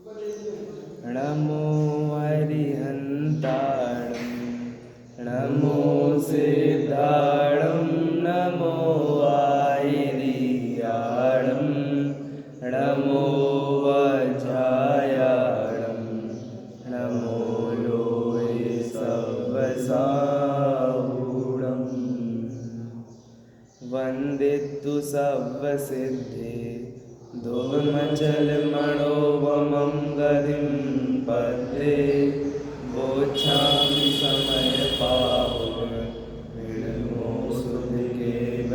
नमो अरिहन्ताणं नमो सिद्धाणं नमो आयिर्याणं नमो वज्रायाणं नमो लोये सव्वसाहूणं वन्दितु सव्वसिद्धे धुवमचलमणोवमं गतिं पद्ये वोच्छामि समयपाहुः विनमो सुधकेवलीभणिदम्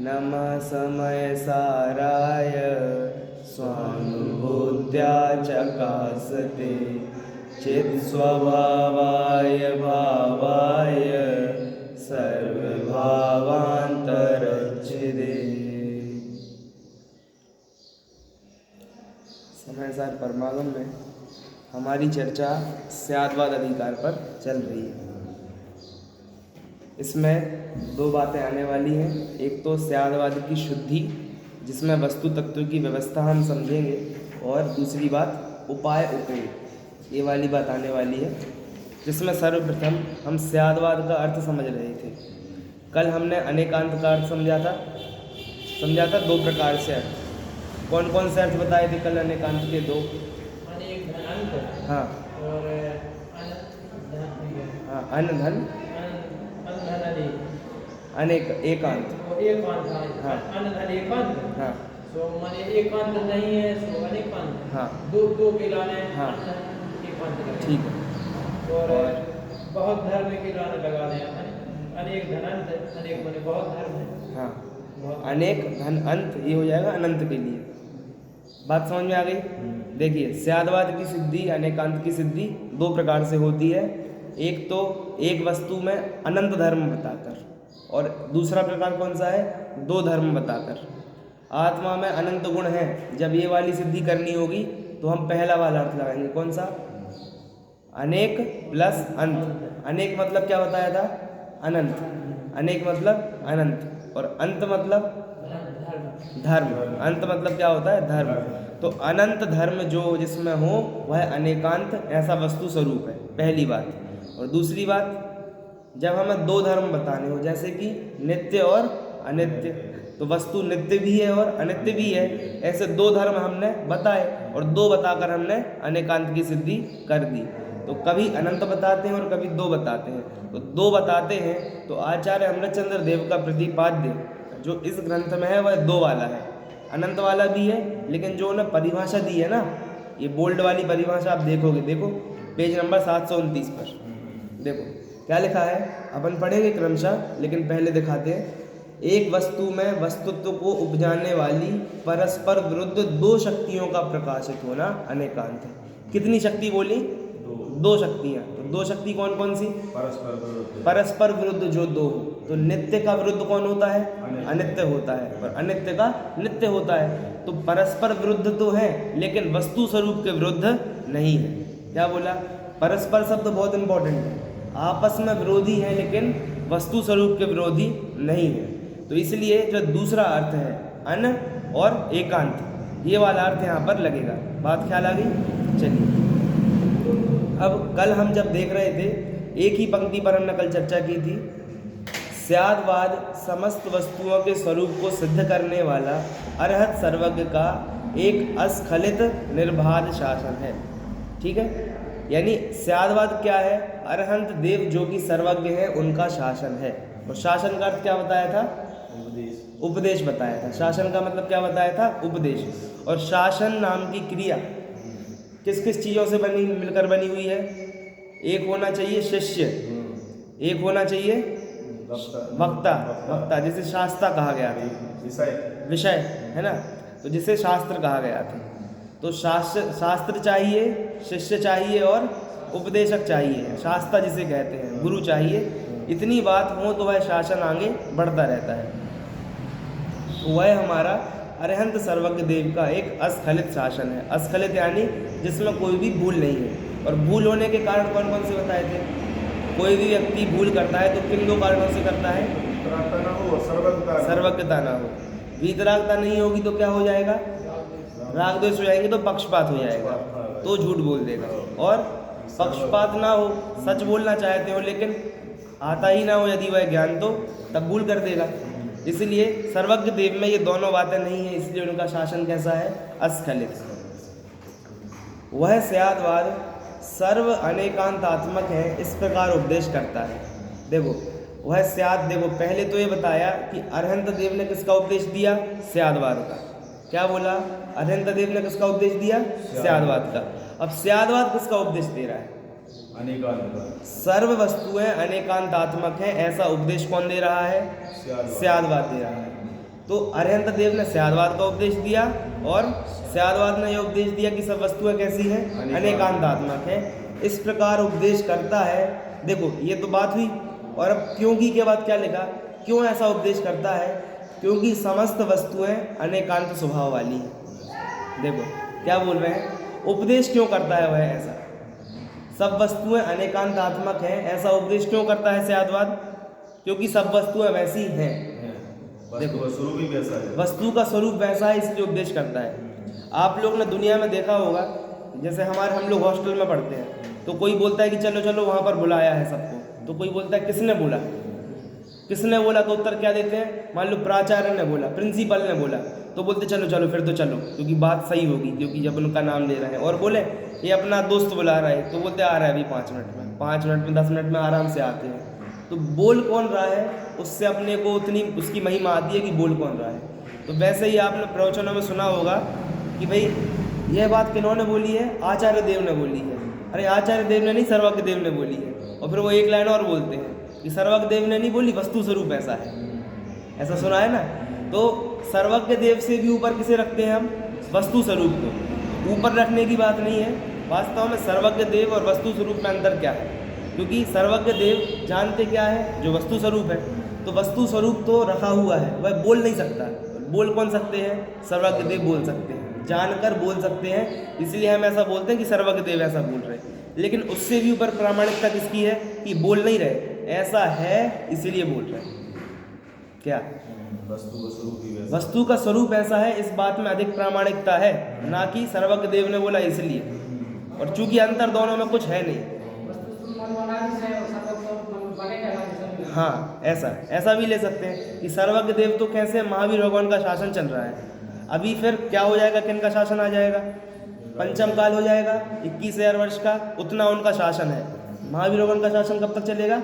नमः समयसाराय स्वानुभूत्या चकासते चित्स्वभावाय भावाय सर्वभावान्तरच्छिदे। समयसार परमागम में हमारी चर्चा स्याद्वाद अधिकार पर चल रही है। इसमें दो बातें आने वाली हैं। एक तो स्याद्वाद की शुद्धि, जिसमें वस्तु तत्व की व्यवस्था हम समझेंगे, और दूसरी बात उपाय उपयोग, ये वाली बात आने वाली है, जिसमें सर्वप्रथम हम स्याद्वाद का अर्थ समझ रहे थे। कल हमने अनेकांत का अर्थ समझा था दो प्रकार से अर्थ। कौन कौन से अर्थ बताए थे कल अनेकांत के? दो। हाँ हाँ, अन धन अनेक एकांत। हाँ हाँ सो माने एकांत नहीं है, सो अनेकांत। हाँ, दो के लाने। हाँ एकांत ठीक है। और बहुत धर्म के लाने लगा दें अनेक धनांत, अनेक माने बहुत धर्म है। हाँ, अनेक धन अंत, ये हो जाएगा अनंत के लिए। बात समझ में आ गई? देखिए, स्याद्वाद की सिद्धि, अनेकांत की सिद्धि दो प्रकार से होती है। एक तो एक वस्तु में अनंत धर्म बताकर, और दूसरा प्रकार कौन सा है? दो धर्म बताकर। आत्मा में अनंत गुण है। जब ये वाली सिद्धि करनी होगी तो हम पहला वाला अर्थ लगाएंगे। कौन सा? अनेक प्लस अंत। अनेक मतलब क्या बताया था? अनंत। अनेक मतलब अनंत, और अंत मतलब धर्म। अंत मतलब क्या होता है? धर्म। तो अनंत धर्म जो जिसमें हो वह अनेकांत, ऐसा वस्तु स्वरूप है, पहली बात। और दूसरी बात, जब हमें दो धर्म बताने हो, जैसे कि नित्य और अनित्य, तो वस्तु नित्य भी है और अनित्य भी है, ऐसे दो धर्म हमने बताए, और दो बताकर हमने अनेकांत की सिद्धि कर दी। तो कभी अनंत बताते हैं और कभी दो बताते हैं। तो दो बताते हैं तो आचार्य अमृतचंद्र देव का प्रतिपाद्य जो इस ग्रंथ में है वह दो वाला है। अनंत वाला भी है, लेकिन जो उन्हें परिभाषा दी है ना, ये बोल्ड वाली परिभाषा आप देखोगे, देखो पेज नंबर 729 पर देखो क्या लिखा है। अपन पढ़ेंगे क्रमशः, लेकिन पहले दिखाते हैं। एक वस्तु में वस्तुत्व को उपजाने वाली परस्पर विरुद्ध दो शक्तियों का प्रकाशित होना अनेकांत है। कितनी शक्ति बोली? दो शक्तियाँ। तो दो शक्ति कौन कौन सी? परस्पर विरुद्ध जो दो हो। तो नित्य का विरुद्ध कौन होता है? अनित्य होता है, और अनित्य का नित्य होता है। तो परस्पर विरुद्ध तो है, लेकिन वस्तु स्वरूप के विरुद्ध नहीं है। क्या बोला? परस्पर शब्द बहुत इंपॉर्टेंट है। आपस में विरोधी है, लेकिन वस्तु स्वरूप के विरोधी नहीं है। तो इसलिए जो दूसरा अर्थ है अन और एकांत, ये वाला अर्थ यहाँ पर लगेगा। बात ख्याल आ गई? चलिए, अब कल हम जब देख रहे थे, एक ही पंक्ति पर हमने कल चर्चा की थी। स्याद्वाद समस्त वस्तुओं के स्वरूप को सिद्ध करने वाला अरहत सर्वज्ञ का एक अस्खलित निर्बाध शासन है। ठीक है, यानी स्याद्वाद क्या है? अरहंत देव जो कि सर्वज्ञ है, उनका शासन है। और शासन का अर्थ क्या बताया था? उपदेश बताया था। शासन का मतलब क्या बताया था? उपदेश। और शासन नाम की क्रिया किस किस चीज़ों से मिलकर बनी हुई है? एक होना चाहिए शिष्य, एक होना चाहिए वक्ता। वक्ता जिसे शास्त्र कहा गया था, विषय है ना, तो जिसे शास्त्र कहा गया था। तो शास्त्र चाहिए, शिष्य चाहिए, और उपदेशक चाहिए, शास्त्र जिसे कहते हैं, गुरु चाहिए। इतनी बात हो तो वह शासन आगे बढ़ता रहता है। तो वह हमारा अरहंत सर्वज्ञ देव का एक अस्खलित शासन है। अस्खलित यानी जिसमें कोई भी भूल नहीं है। और भूल होने के कारण कौन कौन से बताए थे? कोई भी व्यक्ति भूल करता है तो किन दो कारणों से करता है? सर्वज्ञता ना हो। वीतरागता नहीं होगी तो क्या हो जाएगा? राग द्वेष हो जाएंगे तो पक्षपात हो जाएगा, तो झूठ बोल देगा। और पक्षपात ना हो, सच बोलना चाहते हो लेकिन आता ही ना हो यदि वह ज्ञान, तो तब भूल कर देगा। इसलिए सर्वज्ञ देव में ये दोनों बातें नहीं है, इसलिए उनका शासन कैसा है? अस्खलित। वह स्याद्वाद सर्व अनेकांतात्मक है, इस प्रकार उपदेश करता है। देखो वह स्याद, देखो पहले तो ये बताया कि अरहंत देव ने किसका उपदेश दिया? स्याद्वाद का। क्या बोला? अरहंत देव ने किसका उपदेश दिया? स्याद्वाद का। अब स्याद्वाद किसका उपदेश दे रहा है? अनेकांत। सर्व वस्तुएं अनेकांतात्मक हैं, ऐसा उपदेश कौन दे रहा है? स्याद्वाद दे रहा है। तो अरहंत देव ने स्याद्वाद का उपदेश दिया और स्याद्वाद ने यह उपदेश दिया कि सब वस्तुएं कैसी हैं? अनेकांतात्मक हैं। इस प्रकार उपदेश करता है। देखो ये तो बात हुई। और अब क्योंकि के बाद क्या लिखा? क्यों ऐसा उपदेश करता है? क्योंकि समस्त वस्तुएं अनेकांत स्वभाव वाली हैं। देखो क्या बोल रहे हैं? उपदेश क्यों करता है वह ऐसा? सब वस्तुएं अनेकांतात्मक हैं, ऐसा उपदेश क्यों करता है स्याद्वाद? क्योंकि सब वस्तुएं वैसी हैं। देखो स्वरूप ही वैसा है, वस्तु का स्वरूप वैसा है, इसलिए उपदेश करता है। आप लोग ने दुनिया में देखा होगा, जैसे हम लोग हॉस्टल में पढ़ते हैं तो कोई बोलता है कि चलो चलो वहाँ पर बुलाया है सबको, तो कोई बोलता है किसने बोला? किसने बोला? तो उत्तर क्या देते हैं? मान लो प्राचार्य ने बोला, प्रिंसिपल ने बोला, तो बोलते चलो चलो फिर तो चलो, क्योंकि बात सही होगी, क्योंकि जब उनका नाम ले रहे हैं। और बोले ये अपना दोस्त बुला रहा है, तो बोलते आ रहा है अभी 5 मिनट में, 5 मिनट में 10 मिनट में आराम से आते हैं। तो बोल कौन रहा है? उससे अपने को उतनी उसकी महिमा आती है कि बोल कौन रहा है। तो वैसे ही आपने प्रवचनों में सुना होगा कि भाई यह बात किन्होंने बोली है? आचार्य देव ने बोली है। अरे आचार्य देव ने नहीं, सर्वज्ञ देव ने बोली है। और फिर वो एक लाइन और बोलते हैं कि सर्वज्ञ देव ने नहीं बोली, वस्तु स्वरूप ऐसा है। ऐसा सुना है ना? तो सर्वज्ञ देव से भी ऊपर किसे रखते हैं हम? वस्तु स्वरूप को। ऊपर रखने की बात नहीं है, वास्तव में सर्वज्ञ देव और वस्तु स्वरूप में अंतर क्या है? क्योंकि सर्वज्ञ देव जानते क्या है? जो वस्तु स्वरूप है। तो वस्तु स्वरूप तो रखा हुआ है, वह बोल नहीं सकता। बोल कौन सकते हैं? सर्वज्ञ देव बोल सकते हैं, जानकर बोल सकते हैं। इसलिए हम ऐसा बोलते हैं कि सर्वज्ञ देव ऐसा बोल रहे हैं। लेकिन उससे भी ऊपर प्रामाणिकता किसकी है? कि बोल नहीं रहे, ऐसा है इसीलिए बोल रहे हैं। क्या? वस्तु का स्वरूप ही वैसा, वस्तु का स्वरूप ऐसा है, इस बात में अधिक प्रामाणिकता है, ना कि सर्वज्ञ देव ने बोला इसलिए। और चूंकि अंतर दोनों में कुछ है नहीं। हाँ, ऐसा भी ले सकते हैं कि सर्वज्ञ देव तो कैसे? महावीर भगवान का शासन चल रहा है। अभी फिर क्या हो जाएगा? किन का शासन आ जाएगा? पंचम काल हो जाएगा, 21,000 वर्ष का, उतना उनका शासन है। महावीर भगवान का शासन कब तक चलेगा?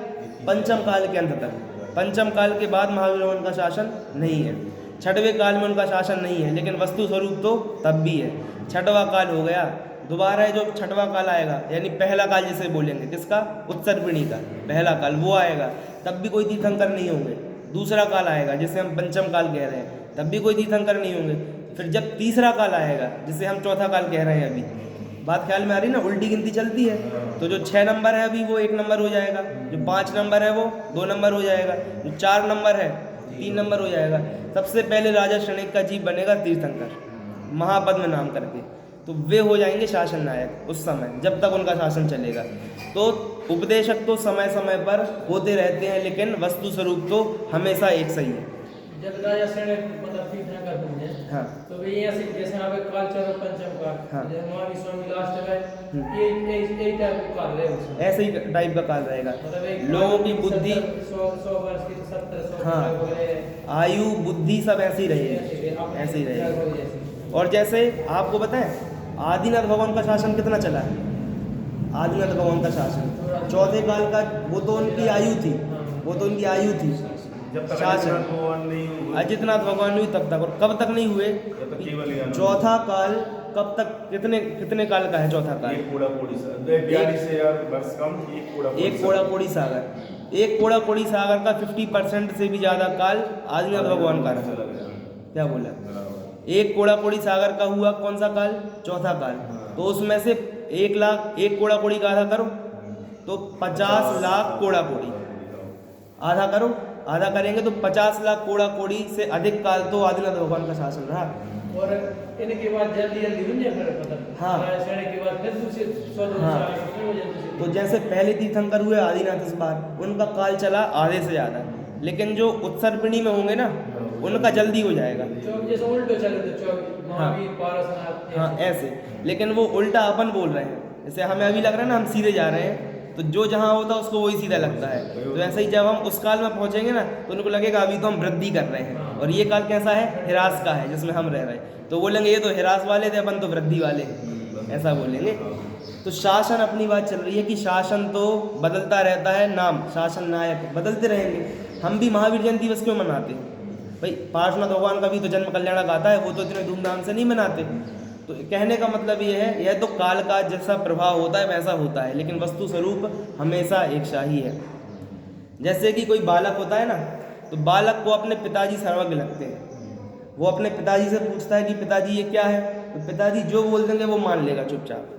पंचम काल के अंत तक। पंचम काल के बाद महावीर भगवान का शासन नहीं है। छठवें काल में उनका शासन नहीं है, लेकिन वस्तु स्वरूप तो तब भी है। छठवां काल हो गया, दोबारा जो छठवां काल आएगा, यानी पहला काल जिसे बोलेंगे, किसका? उत्सर्पिणी का पहला काल, वो आएगा, तब भी कोई तीर्थंकर नहीं होंगे। दूसरा काल आएगा जिसे हम पंचम काल कह रहे हैं, तब भी कोई तीर्थंकर नहीं होंगे। फिर जब तीसरा काल आएगा जिसे हम चौथा काल कह रहे हैं, अभी बात ख्याल में आ रही ना? उल्टी गिनती चलती है, तो जो 6 नंबर है अभी वो 1 नंबर हो जाएगा, जो 5 नंबर है वो 2 नंबर हो जाएगा, जो 4 नंबर है 3 नंबर हो जाएगा। सबसे पहले राजा शनेक का जीव बनेगा तीर्थंकर, महापद्म नाम करके, तो वे हो जाएंगे शासन नायक उस समय, जब तक उनका शासन चलेगा। तो उपदेशक तो समय समय पर होते रहते हैं, लेकिन वस्तु स्वरूप तो हमेशा एक सही है। जब राजा शनेक मतलब तीर्थंकर बने, हाँ, तो वे यहाँ से जैसे यहाँ पे काल चलो पंचम काल, हाँ, जैसे महावीर स्वामी लास्ट में ये टाइप का काल है उसमें, ऐसे ही टाइप का काल रहेगा। मतलब एक लोगों की बुद्धि 100 वर्ष की 70-100 हाँ, वगैरह, आयु बुद्धि सब ऐसे ही रहेगी, ऐसे ही रहेगी। और जैसे आपको बताएं, आदिनाथ भगवान का शासन कितना चला है? आदिनाथ भगवान का शासन चौथे काल का, वो तो उनकी आयु थी, वो तो उनकी आयु थी जब तक शासन। नहीं हुए, अजितनाथ भगवान हुई तब तक। और कब तक नहीं हुए? जब तक केवल ज्ञान। चौथा काल कब तक? कितने काल का है चौथा काल? एक कोड़ा कोड़ी सागर, 42,000 वर्ष कम, एक कोड़ा कोड़ी सागर। एक कोड़ा कोड़ी सागर का 50% से भी ज़्यादा काल आदिनाथ भगवान का रहा। क्या बोला? एक कोड़ा कोड़ी सागर का हुआ कौन सा काल? चौथा काल। तो उसमें से 1 लाख, एक कोड़ा कोड़ी का आधा करो तो 50 लाख कोड़ा कोड़ी, आधा करो, आधा करेंगे तो 50 लाख कोड़ा कोड़ी से अधिक काल तो आदिनाथ भगवान का शासन रहा। और इनके बाद जल्दी जल्दी बन जाए फिर मतलब, हाँ, शनेक के बाद फिर दूसरे 100 हाँ, हो जाए। तो जैसे पहले तीर्थंकर हुए आदिनाथ, इस बार उनका काल चला आधे से ज़्यादा। लेकिन जो उत्सर्पिणी में होंगे ना, उनका जल्दी हो जाएगा। चौक जैसे उल्टो चले तो चौक महावीर पारसनाथ हाँ ऐसे, लेकिन वो उल्टा अपन बोल रहे हैं। जैसे हमें अभी लग रहा है ना हम सीधे जा रहे हैं, तो जो जहाँ होता है उसको वही सीधा लगता है। तो ऐसे ही जब हम उस काल में पहुँचेंगे ना तो उनको लगेगा अभी तो हम वृद्धि कर रहे हैं, और ये काल कैसा है, हिरास का है जिसमें हम रह रहे हैं। तो बोलेंगे ये तो हिरास वाले थे, अपन तो वृद्धि वाले हैं, ऐसा बोलेंगे। तो शासन अपनी बात चल रही है कि शासन तो बदलता रहता है, नाम शासन नायक बदलते रहेंगे। हम भी महावीर जयंती दिवस क्यों मनाते हैं भाई? पार्श्वनाथ भगवान का भी तो जन्म कल्याणक आता है, वो तो इतने धूमधाम से नहीं मनाते। तो कहने का मतलब ये है, यह तो काल का जैसा प्रभाव होता है वैसा होता है, लेकिन वस्तु स्वरूप हमेशा एक सा ही है। जैसे कि कोई बालक होता है ना, तो बालक को अपने पिताजी सर्वज्ञ लगते हैं। वो अपने पिताजी से पूछता है कि पिताजी ये क्या है, तो पिताजी जो बोल देंगे वो मान लेगा चुपचाप,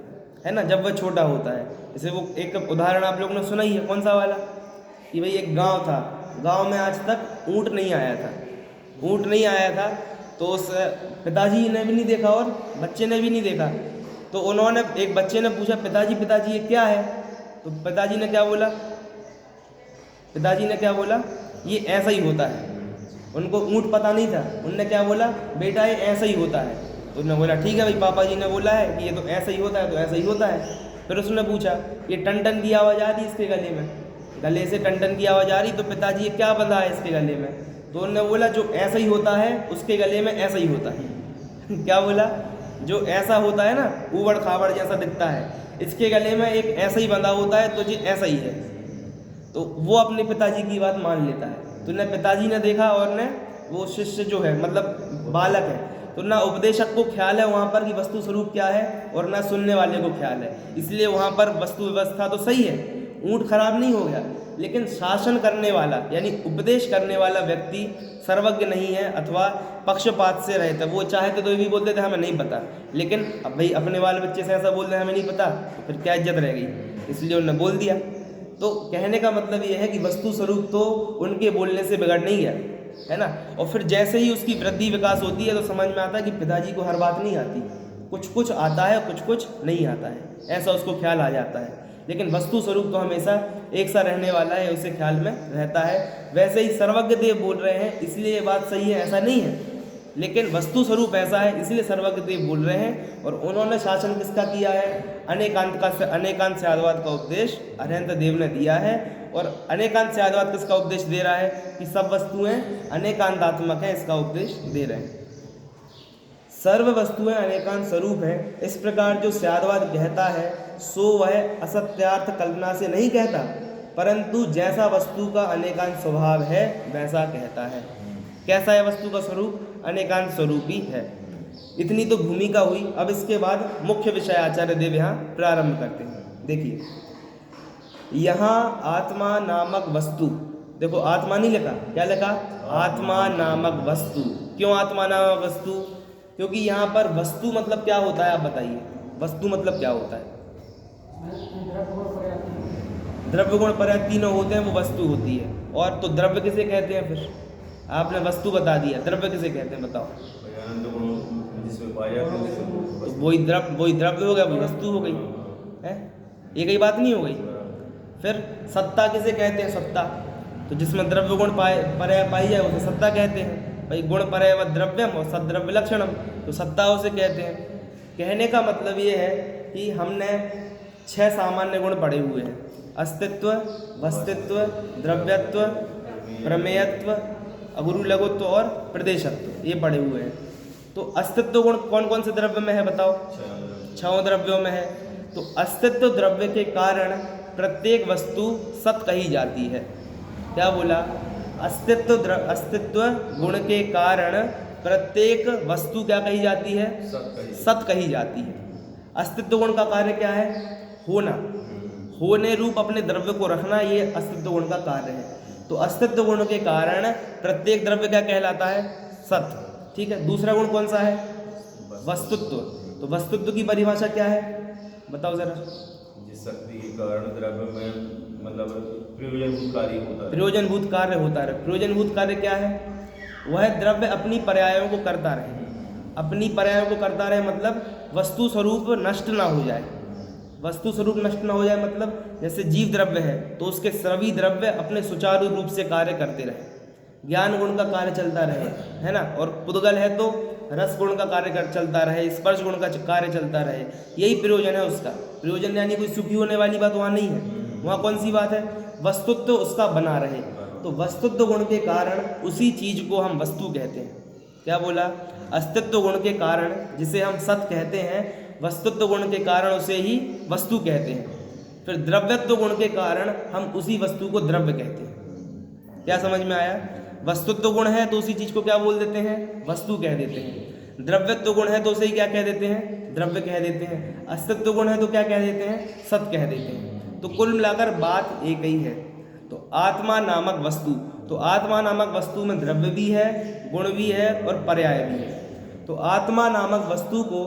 है ना, जब वह छोटा होता है। जैसे वो एक उदाहरण आप लोगों ने सुना ही है, कौन सा वाला, कि भाई एक गांव था, गांव में आज तक ऊँट नहीं आया था, ऊँट नहीं आया था। तो उस पिताजी ने भी नहीं देखा और बच्चे ने भी नहीं देखा। तो उन्होंने, एक बच्चे ने पूछा पिताजी पिताजी ये क्या है, तो पिताजी ने क्या बोला, पिताजी ने क्या बोला, ये ऐसा ही होता है। उनको ऊँट पता नहीं था, उनने क्या बोला, बेटा ये ऐसा ही होता है। तो उन्होंने बोला ठीक है भाई, पापा जी ने बोला है कि ये तो ऐसा ही होता है, तो ऐसा ही होता है। फिर उसने पूछा ये टन टन की आवाज़ आ रही इसके गले में, गले से टन टन की आवाज़ आ रही, तो पिताजी ये क्या बंधा है इसके गले में? तो उन्होंने बोला जो ऐसा ही होता है उसके गले में ऐसा ही होता है। क्या बोला, जो ऐसा होता है ना, ऊबड़ खाबड़ जैसा दिखता है, इसके गले में एक ऐसा ही बंधा होता है, तो ये ऐसा ही है। तो वो अपने पिताजी की बात मान लेता है। तो न पिताजी ने देखा और न वो शिष्य जो है, मतलब बालक है, तो ना उपदेशक को ख्याल है वहाँ पर कि वस्तु स्वरूप क्या है, और ना सुनने वाले को ख्याल है। इसलिए वहाँ पर वस्तु व्यवस्था तो सही है, ऊँट खराब नहीं हो गया, लेकिन शासन करने वाला यानी उपदेश करने वाला व्यक्ति सर्वज्ञ नहीं है, अथवा पक्षपात से रहता है। वो चाहते तो ये भी बोलते थे हमें नहीं पता, लेकिन अब भाई अपने वाले बच्चे से ऐसा बोल रहे हैं हमें नहीं पता, तो फिर क्या इज्जत रह गई, इसलिए उन्होंने बोल दिया। तो कहने का मतलब ये है कि वस्तु स्वरूप तो उनके बोलने से बिगड़ नहीं गया, है ना। और फिर जैसे ही उसकी वृद्धि विकास होती है तो समझ में आता है कि पिताजी को हर बात नहीं आती, कुछ कुछ आता है, कुछ कुछ नहीं आता है, ऐसा उसको ख्याल आ जाता है। लेकिन वस्तु स्वरूप तो हमेशा एक सा रहने वाला है, उसे ख्याल में रहता है। वैसे ही सर्वज्ञ देव बोल रहे हैं इसलिए ये बात सही है ऐसा नहीं है, लेकिन वस्तु स्वरूप ऐसा है इसलिए सर्वज्ञ देव बोल रहे हैं। और उन्होंने शासन किसका किया है, अनेकांत स्यादवाद का उपदेश अरिहंत देव ने दिया है। और अनेकांत स्यादवाद किसका उपदेश दे रहा है कि सब वस्तुएं अनेकांतात्मक हैं, इसका उपदेश दे रहे हैं। सर्व वस्तुएं अनेकांत स्वरूप है, इस प्रकार जो स्यादवाद कहता है सो वह असत्यार्थ कल्पना से नहीं कहता, परंतु जैसा वस्तु का अनेकांत स्वभाव है वैसा कहता है। कैसा है वस्तु का स्वरूप, अनेकांत स्वरूपी है। इतनी तो भूमिका हुई। अब इसके बाद मुख्य विषय आचार्य देव यहाँ प्रारंभ करते हैं। देखिए यहाँ आत्मा नामक वस्तु, देखो आत्मा नहीं लिखा, क्या लिखा, आत्मा नामक वस्तु। क्यों आत्मा नामक वस्तु, क्योंकि यहाँ पर वस्तु मतलब क्या होता है, आप बताइए, वस्तु मतलब क्या होता है? द्रव्य गुण पर्याय तीनों होते हैं, वो वस्तु होती है। और तो द्रव्य किसे कहते हैं, फिर आपने वस्तु बता दिया, द्रव्य किसे कहते हैं बताओ? तो वही द्रव्य हो गया, वो वस्तु हो गई है, ये कई बात नहीं हो गई। फिर सत्ता किसे कहते हैं, सत्ता, तो जिसमें द्रव्य गुण पर्याय पाई जाए उसे सत्ता कहते हैं। भाई गुण पर्याय व द्रव्यम और सद्रव्य लक्षणम, तो सत्ता उसे कहते हैं। कहने का मतलब ये है कि हमने 6 सामान्य गुण पढ़े हुए हैं, अस्तित्व, वस्तित्व, द्रव्यत्व, प्रमेयत्व, अगुरु लघुत्व और प्रदेशत्व, ये पढ़े हुए हैं। तो अस्तित्व गुण कौन कौन से द्रव्य में है बताओ? 6 द्रव्यों में है। तो अस्तित्व द्रव्य के कारण प्रत्येक वस्तु सत कही जाती है। क्या बोला? अस्तित्व गुण के कारण प्रत्येक वस्तु क्या कही जाती है, सत कही जाती है। अस्तित्व गुण का कार्य क्या है, होना, होने रूप अपने द्रव्य को रखना, ये अस्तित्व गुण का कार्य है। तो अस्तित्व गुण के कारण प्रत्येक द्रव्य क्या कहलाता है, सत। ठीक है, दूसरा गुण कौन सा है, वस्तुत्व। तो वस्तुत्व की परिभाषा क्या है बताओ जरा? जिस शक्ति के कारण द्रव्य में मतलब प्रयोजनभूत कार्य होता है। प्रयोजनभूत कार्य होता है। प्रयोजनभूत कार्य क्या है? वह द्रव्य अपनी पर्यायों को करता रहे, अपनी पर्यायों को करता रहे मतलब वस्तु स्वरूप नष्ट ना हो जाए। वस्तु स्वरूप नष्ट ना हो जाए मतलब जैसे जीव द्रव्य है तो उसके सभी द्रव्य अपने सुचारू रूप से कार्य करते रहे। ज्ञान गुण का कार्य चलता रहे, है ना। और पुद्गल है तो रस गुण का कार्य चलता रहे, स्पर्श गुण का कार्य चलता रहे, यही प्रयोजन है उसका। प्रयोजन यानी कोई सुखी होने वाली बात वहाँ नहीं है। वहाँ कौन सी बात है? वस्तुत्व उसका बना रहे। तो वस्तुत्व गुण के कारण उसी चीज को हम वस्तु कहते हैं। क्या बोला? अस्तित्व गुण के कारण जिसे हम सत कहते हैं, वस्तुत्व गुण के कारण उसे ही वस्तु कहते हैं। फिर द्रव्यत्व गुण के कारण हम उसी वस्तु को द्रव्य कहते हैं। क्या समझ में आया? वस्तुत्व गुण है तो उसी चीज को क्या बोल देते हैं? वस्तु कह देते हैं। द्रव्यत्व गुण है तो उसे ही क्या कह देते हैं? द्रव्य कह देते हैं। अस्तित्व गुण है तो क्या कह देते हैं? सत कह देते हैं। तो कुल मिलाकर बात एक ही है। तो आत्मा नामक वस्तु, तो आत्मा नामक वस्तु में द्रव्य भी है, गुण भी है और पर्याय भी है। तो आत्मा नामक वस्तु को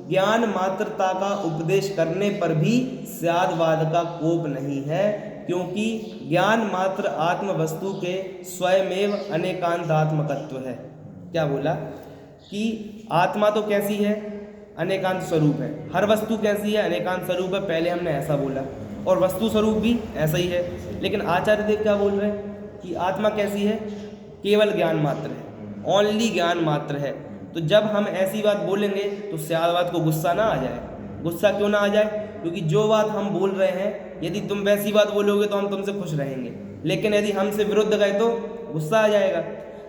ज्ञान मात्रता का उपदेश करने पर भी स्यादवाद का कोप नहीं है, क्योंकि ज्ञान मात्र आत्म वस्तु के स्वयमेव अनेकांतात्मकत्व है। क्या बोला? कि आत्मा तो कैसी है? अनेकांत स्वरूप है। हर वस्तु कैसी है? अनेकांत स्वरूप है। पहले हमने ऐसा बोला, और वस्तु स्वरूप भी ऐसा ही है। लेकिन आचार्य देव क्या बोल रहे हैं कि आत्मा कैसी है? केवल ज्ञान मात्र है, ओनली ज्ञान मात्र है। तो जब हम ऐसी बात बोलेंगे तो स्यादवाद को गुस्सा ना आ जाए। गुस्सा क्यों ना आ जाए? क्योंकि जो बात हम बोल रहे हैं, यदि तुम वैसी बात बोलोगे तो हम तुमसे खुश रहेंगे, लेकिन यदि हमसे विरुद्ध गए तो गुस्सा आ जाएगा।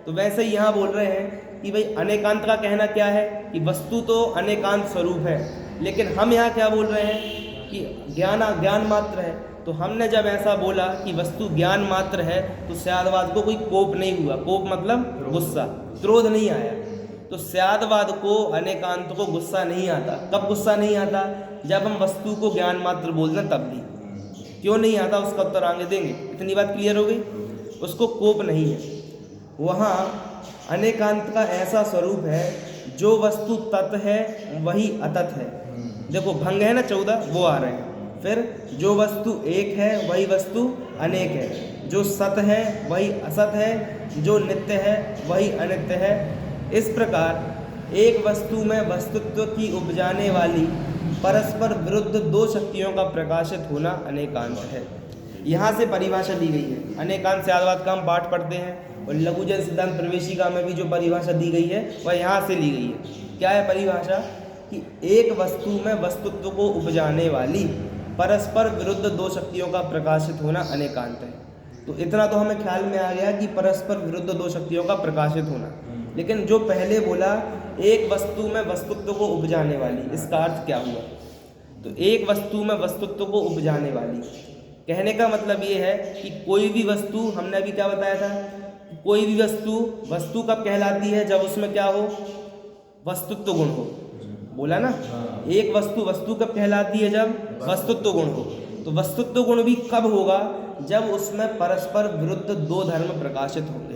तो वैसे ही यहाँ बोल रहे हैं कि भाई अनेकांत का कहना क्या है कि वस्तु तो अनेकांत स्वरूप है, लेकिन हम यहाँ क्या बोल रहे हैं कि ज्ञान मात्र है। तो हमने जब ऐसा बोला कि वस्तु ज्ञान मात्र है तो स्यादवाद को कोई कोप नहीं हुआ। कोप मतलब गुस्सा, क्रोध नहीं आया। तो स्यादवाद को, अनेकांत को गुस्सा नहीं आता। कब गुस्सा नहीं आता? जब हम वस्तु को ज्ञान मात्र बोल दें तब भी। क्यों नहीं आता उसका उत्तर आगे देंगे। इतनी बात क्लियर हो गई? उसको कोप नहीं है। वहाँ अनेकांत का ऐसा स्वरूप है, जो वस्तु तत् है वही अतत है। देखो भंग है ना 14, वो आ रहे हैं। फिर जो वस्तु एक है वही वस्तु अनेक है, जो सत है वही असत है, जो नित्य है वही अनित्य है। इस प्रकार एक वस्तु में वस्तुत्व की उपजाने वाली परस्पर विरुद्ध दो शक्तियों का प्रकाशित होना अनेकांत है। यहाँ से परिभाषा ली गई है। अनेकांत स्यादवाद का हम पाठ पढ़ते हैं, और लघुजन सिद्धांत प्रवेशिका में भी जो परिभाषा दी गई है वह यहाँ से ली गई है। क्या है परिभाषा? कि एक वस्तु में वस्तुत्व को उपजाने वाली परस्पर विरुद्ध दो शक्तियों का प्रकाशित होना अनेकांत है। तो इतना तो हमें ख्याल में आ गया कि परस्पर विरुद्ध दो शक्तियों का प्रकाशित होना। लेकिन जो पहले बोला एक वस्तु में वस्तुत्व को उपजाने वाली, इसका अर्थ क्या हुआ? तो एक वस्तु में वस्तुत्व को उपजाने वाली कहने का मतलब ये है कि कोई भी वस्तु, हमने अभी क्या बताया था, कोई भी वस्तु कब कहलाती है? जब उसमें क्या हो? वस्तुत्व गुण हो। बोला ना, एक वस्तु कब कहलाती है? जब वस्तुत्व गुण हो। तो वस्तुत्व गुण भी कब होगा? जब उसमें परस्पर विरुद्ध दो धर्म प्रकाशित होंगे।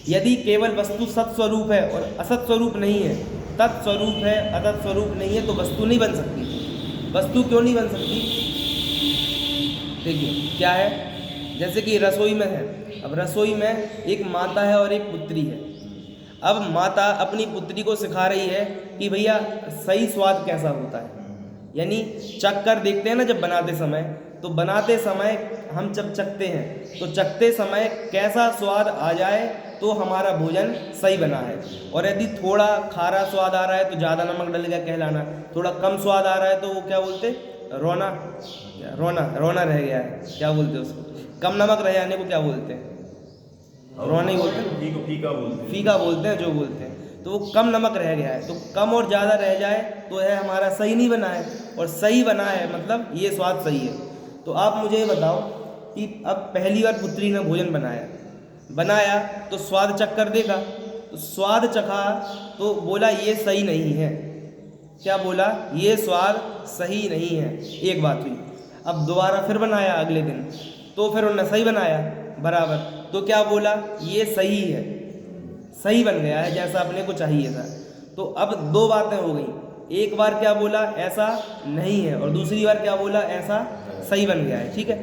यदि केवल वस्तु सत्स्वरूप है और असत स्वरूप नहीं है, तत्स्वरूप है अतत स्वरूप नहीं है, तो वस्तु नहीं बन सकती। वस्तु क्यों नहीं बन सकती? देखिए क्या है, जैसे कि रसोई में है। अब रसोई में एक माता है और एक पुत्री है। अब माता अपनी पुत्री को सिखा रही है कि भैया सही स्वाद कैसा होता है, यानी चख कर देखते हैं ना जब बनाते समय, तो बनाते समय हम जब चखते हैं तो चखते समय कैसा स्वाद आ जाए तो हमारा भोजन सही बना है। और यदि थोड़ा खारा स्वाद आ रहा है तो ज़्यादा नमक डलेगा कहलाना, थोड़ा कम स्वाद आ रहा है तो वो क्या बोलते? रोना रह गया है, क्या बोलते उसको? कम नमक रह जाने को क्या बोलते हैं? रोना ही बोलते हैं, फीका बोलते हैं जो बोलते हैं। तो वो कम नमक रह गया है, तो कम और ज़्यादा रह जाए तो यह हमारा सही नहीं बना है, और सही बना है मतलब ये स्वाद सही है। तो आप मुझे ये बताओ कि अब पहली बार पुत्री ने भोजन बनाया तो स्वाद चख कर देखा, तो स्वाद चखा तो बोला ये सही नहीं है। क्या बोला? ये स्वाद सही नहीं है। एक बात हुई। अब दोबारा फिर बनाया अगले दिन, तो फिर उन्होंने सही बनाया बराबर, तो क्या बोला? ये सही है, सही बन गया है जैसा अपने को चाहिए था। तो अब दो बातें हो गई। एक बार क्या बोला? ऐसा नहीं है, और दूसरी बार क्या बोला? ऐसा सही बन गया है। ठीक है।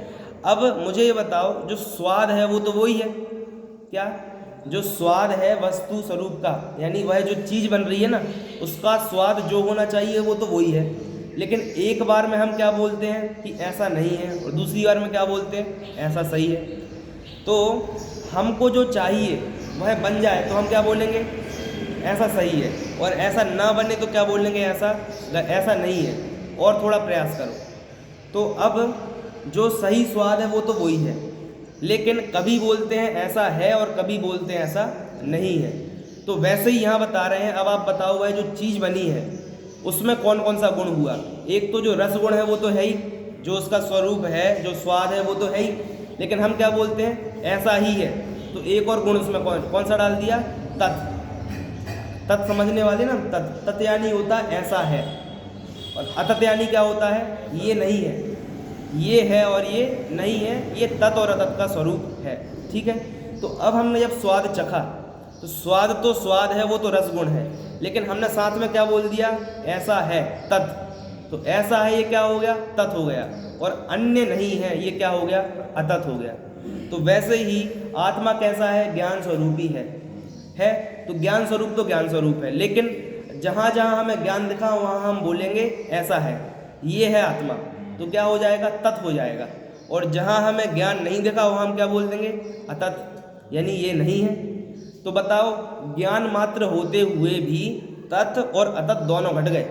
अब मुझे ये बताओ, जो स्वाद है वो तो वही है। क्या? जो स्वाद है वस्तु स्वरूप का, यानी वह जो चीज़ बन रही है ना, उसका स्वाद जो होना चाहिए वो तो वही है। लेकिन एक बार में हम क्या बोलते हैं कि ऐसा नहीं है, और दूसरी बार में क्या बोलते हैं? ऐसा सही है। तो हमको जो चाहिए वह बन जाए तो हम क्या बोलेंगे, ऐसा सही है, और ऐसा ना बने तो क्या बोलेंगे, ऐसा नहीं है, और थोड़ा प्रयास करो। तो अब जो सही स्वाद है वो तो वही है, लेकिन कभी बोलते हैं ऐसा है और कभी बोलते हैं ऐसा नहीं है। तो वैसे ही यहाँ बता रहे हैं, अब आप बताओ वह जो चीज़ बनी है उसमें कौन कौन सा गुण हुआ। एक तो जो रस गुण है वो तो है ही, जो उसका स्वरूप है, जो स्वाद है वो तो है ही, लेकिन हम क्या बोलते हैं, ऐसा ही है। तो एक और गुण उसमें कौन सा डाल दिया, तत्। तत् समझने वाले ना, तत् यानी होता है ऐसा है, और अतत यानी क्या होता है, ये नहीं है, ये है और ये नहीं है, ये तत् और अतत का स्वरूप है। ठीक है, तो अब हमने जब स्वाद चखा तो स्वाद है, वो तो रसगुण है, लेकिन हमने साथ में क्या बोल दिया, ऐसा है तत्। तो ऐसा है ये क्या हो गया, तत् हो गया, और अन्य नहीं है ये क्या हो गया, अतत हो गया। तो वैसे ही आत्मा कैसा है, ज्ञान स्वरूप ही है। तो ज्ञान स्वरूप तो ज्ञान स्वरूप है, लेकिन जहाँ जहाँ हमें ज्ञान दिखा वहाँ हम बोलेंगे ऐसा है, ये है आत्मा, तो क्या हो जाएगा, तत् हो जाएगा। और जहाँ हमें ज्ञान नहीं दिखा वहाँ हम क्या बोल देंगे, अतत, यानी ये नहीं है। तो बताओ, ज्ञान मात्र होते हुए भी तत् और अतत दोनों घट गए।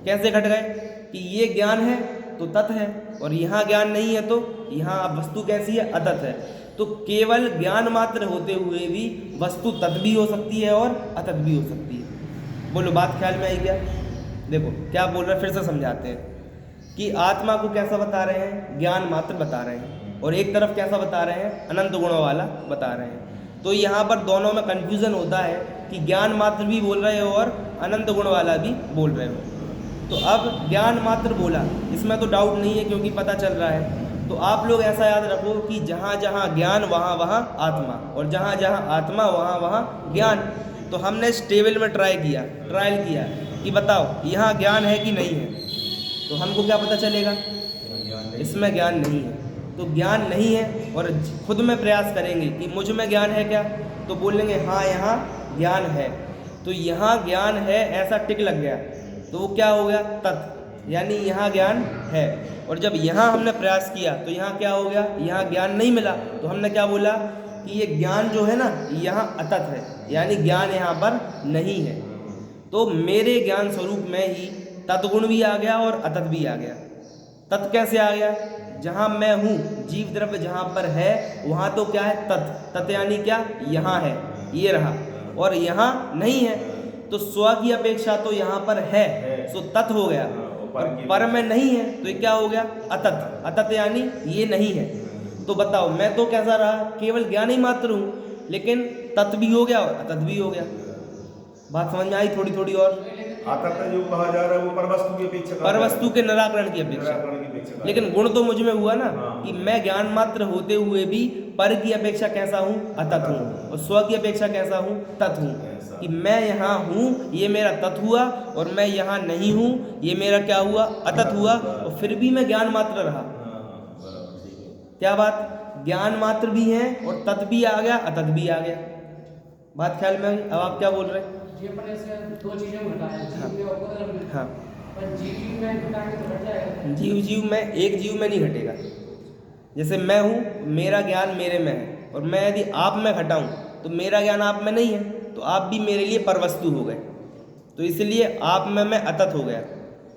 कैसे घट गए, कि ये ज्ञान है तो तत् है, और यहाँ ज्ञान नहीं है तो यहाँ वस्तु कैसी है, अतत है। तो केवल ज्ञान मात्र होते हुए भी वस्तु तत् भी हो सकती है और अतत भी हो सकती है। बोलो, बात ख्याल में आई क्या? देखो क्या बोल रहे हैं, फिर से समझाते हैं कि आत्मा को कैसा बता रहे हैं, ज्ञान मात्र बता रहे हैं, और एक तरफ कैसा बता रहे हैं, अनंत गुणों वाला बता रहे हैं। तो यहाँ पर दोनों में कन्फ्यूज़न होता है कि ज्ञान मात्र भी बोल रहे हो और अनंत गुण वाला भी बोल रहे हो। तो अब ज्ञान मात्र बोला, इसमें तो डाउट नहीं है क्योंकि पता चल रहा है। तो आप लोग ऐसा याद रखो कि जहाँ जहाँ ज्ञान वहाँ वहाँ आत्मा, और जहाँ जहाँ आत्मा वहाँ वहाँ ज्ञान। तो हमने इस टेबल में ट्रायल किया कि बताओ यहाँ ज्ञान है कि नहीं है, तो हमको क्या पता चलेगा, इसमें ज्ञान नहीं है। तो ज्ञान नहीं है, और खुद में प्रयास करेंगे कि मुझ में ज्ञान है क्या, तो बोलेंगे हाँ यहाँ ज्ञान है। तो यहाँ ज्ञान है ऐसा टिक लग गया, तो वो क्या हो गया, तत्, यानी यहाँ ज्ञान है। और जब यहाँ हमने प्रयास किया तो यहाँ क्या हो गया, यहाँ ज्ञान नहीं मिला, तो हमने क्या बोला कि ये ज्ञान जो है ना यहाँ अतत है, यानी ज्ञान यहाँ पर नहीं है। तो मेरे ज्ञान स्वरूप में ही तत्गुण भी आ गया और अतत भी आ गया। तत् कैसे आ गया, जहाँ मैं हूँ, जीव द्रव्य जहाँ पर है वहाँ तो क्या है, तत् यानी क्या, यहाँ है, ये रहा, और यहाँ नहीं है। तो स्व की अपेक्षा तो यहाँ पर है, सो तत् हो गया, और पर में नहीं है तो ये क्या हो गया, अतत यानी ये नहीं है। तो बताओ, मैं तो कैसा रहा, केवल ज्ञान ही मात्र हूँ, लेकिन तत् भी हो गया और अतत भी हो गया। बात समझ में आई थोड़ी थोड़ी? और अतत जो कहा जा रहा है वो परवस्तु की अपेक्षा, परवस्तु के निराकरण की अपेक्षा। लेकिन गुण तो मुझ में हुआ ना, कि मैं ज्ञान मात्र होते हुए भी पर की अपेक्षा कैसा हूँ, अतत हूँ, और स्व की अपेक्षा कैसा हूँ, तत् हूँ। कि मैं यहाँ हूँ ये मेरा तत् हुआ, और मैं यहाँ नहीं हूँ ये मेरा क्या हुआ, अतत हुआ, और फिर भी मैं ज्ञान मात्र रहा। क्या बात, ज्ञान मात्र भी है और तत् भी आ गया, अतत भी आ गया। बात ख्याल में आई? अब आप क्या बोल रहे हैं? ये अपने से दो चीजें बताएं, हाँ। जीव में और बदल में। हाँ, पर जीव में घटाएंगे तो घट जाएगा। जीव में, एक जीव में नहीं घटेगा। जैसे मैं हूँ, मेरा ज्ञान मेरे में है, और मैं यदि आप में घटाऊँ तो मेरा ज्ञान आप में नहीं है, तो आप भी मेरे लिए परवस्तु हो गए, तो इसलिए आप में मैं अतत हो गया।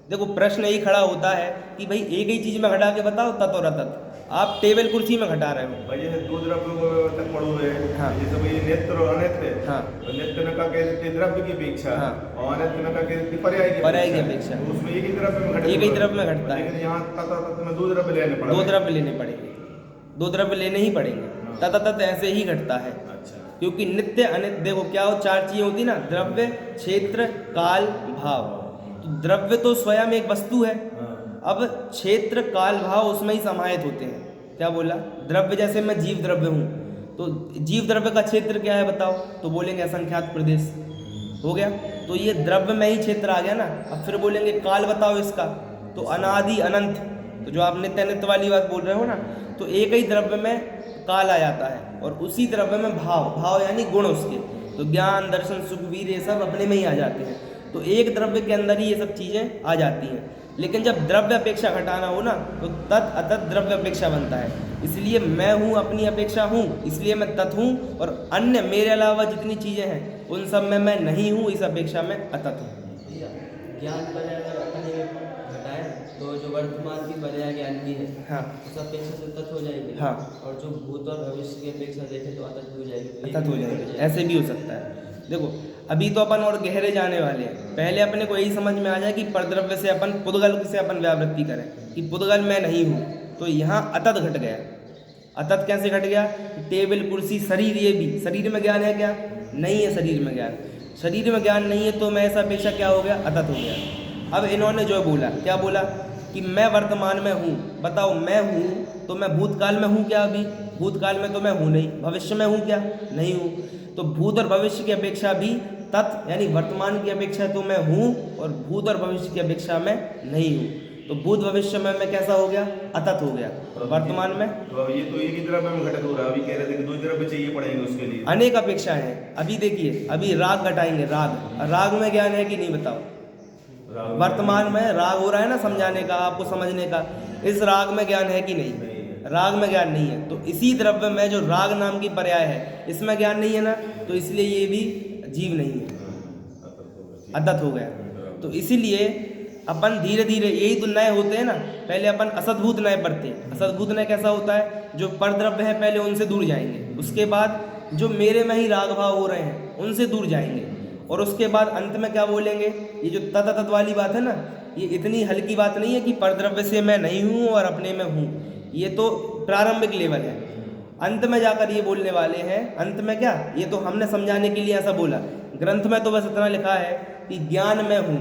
देखो प्रश्न यही खड़ा होता है कि भाई एक ही चीज़ में घटा के बताओ, तत् और अतत। आप टेबल कुर्सी में घटा रहे हो। भाई ये दो द्रव्यों तक पढ़ो है। हाँ। जैसे भाई नेत्र और अनेत्र। हाँ। तो नेत्र न का कह देते द्रव्य की अपेक्षा। हाँ। और अनेत्र न का कह देते पर्याय की अपेक्षा। तो उसमें एक ही द्रव्य में घटता है। एक ही द्रव्य में घटता है। लेकिन यहाँ तत् और तत् में दो द्रव्य लेने पड़ेंगे। दो द्रव्य लेने पड़ेंगे, दो द्रव्य लेने ही पड़ेंगे। तत् तत् ऐसे ही घटता है। अच्छा। क्योंकि नित्य अनित्य, देखो क्या हो, चार चीजें होती ना, द्रव्य, क्षेत्र, काल, भाव। तो द्रव्य तो स्वयं एक वस्तु है, अब क्षेत्र, काल, भाव उसमें ही समाहित होते हैं। क्या बोला, द्रव्य, जैसे मैं जीव द्रव्य हूँ, तो जीव द्रव्य का क्षेत्र क्या है बताओ, तो बोलेंगे असंख्यात प्रदेश, हो गया। तो ये द्रव्य में ही क्षेत्र आ गया ना। अब फिर बोलेंगे काल बताओ इसका, तो अनादि अनंत, तो जो आप नित्य अनित्य वाली बात बोल रहे हो ना, तो एक ही द्रव्य में काल आ जाता है, और उसी द्रव्य में भाव यानी गुण उसके, तो ज्ञान, दर्शन, सुख, वीर, ये सब अपने में ही आ जाते हैं। तो एक द्रव्य के अंदर ही ये सब चीज़ें आ जाती हैं। लेकिन जब द्रव्य अपेक्षा घटाना हो ना, तो तत् अतत् द्रव्य अपेक्षा बनता है। इसलिए मैं हूँ अपनी अपेक्षा हूँ, इसलिए मैं तत् हूँ, और अन्य मेरे अलावा जितनी चीज़ें हैं उन सब में मैं नहीं हूँ, इस अपेक्षा में अतत हूँ। ज्ञान पर अगर अपने घटाए तो जो वर्तमान की पर्याय ज्ञान की है हाँ उस अपेक्षा से तत् हो जाएगी। हाँ, और जो भूत और भविष्य की अपेक्षा देखें तो अतत हो जाएगी। अतत हो जाएगी, ऐसे भी हो सकता है। देखो अभी तो अपन और गहरे जाने वाले हैं, पहले अपने को यही समझ में आ जाए कि परद्रव्य से अपन पुद्गल से अपन व्यावृत्ति करें कि पुद्गल मैं नहीं हूँ, तो यहाँ अतत घट गया। अतत कैसे घट गया? टेबल कुर्सी शरीर, ये भी शरीर में ज्ञान है क्या? नहीं है शरीर में ज्ञान। शरीर में ज्ञान नहीं है तो मैं ऐसा अपेक्षा क्या हो गया? अतत हो गया। अब इन्होंने जो बोला, क्या बोला कि मैं वर्तमान में हूँ। बताओ मैं हूँ तो मैं भूतकाल में हूँ क्या? अभी भूतकाल में तो मैं हूँ नहीं। भविष्य में हूँ क्या? नहीं हूँ। तो भूत और भविष्य की अपेक्षा भी तत् यानी वर्तमान की अपेक्षा तो मैं हूँ, और भूत और भविष्य की अपेक्षा मैं नहीं हूँ। तो भूत भविष्य में मैं कैसा हो गया? अतत हो गया। वर्तमान में तो अब ये तो एक ही द्रव्य में घटित हो रहा है। अभी कह रहे थे कि दो द्रव्य चाहिए पड़ेंगे उसके लिए। अनेक अपेक्षाएं हैं। अभी देखिए, अभी राग घटाएंगे। राग में ज्ञान है कि नहीं बताओ? वर्तमान में राग हो रहा है ना, समझाने का, आपको समझने का। इस राग में ज्ञान है कि नहीं? राग में ज्ञान नहीं है। तो इसी द्रव्य में जो राग नाम की पर्याय है, इसमें ज्ञान नहीं है ना, तो इसलिए ये भी जीव नहीं है, अतत हो गया। तो इसीलिए अपन धीरे धीरे, यही तो नए होते हैं ना। पहले अपन असद्भूत नए पढ़ते। असद्भूत नए कैसा होता है? जो परद्रव्य है पहले उनसे दूर जाएंगे, उसके बाद जो मेरे में ही राग भाव हो रहे हैं उनसे दूर जाएंगे, और उसके बाद अंत में क्या बोलेंगे? ये जो तत वाली बात है ना, ये इतनी हल्की बात नहीं है कि परद्रव्य से मैं नहीं हूँ और अपने में हूँ। ये तो प्रारंभिक लेवल है। अंत में जाकर ये बोलने वाले हैं। अंत में क्या? ये तो हमने समझाने के लिए ऐसा बोला। ग्रंथ में तो बस इतना लिखा है कि ज्ञान में हूँ,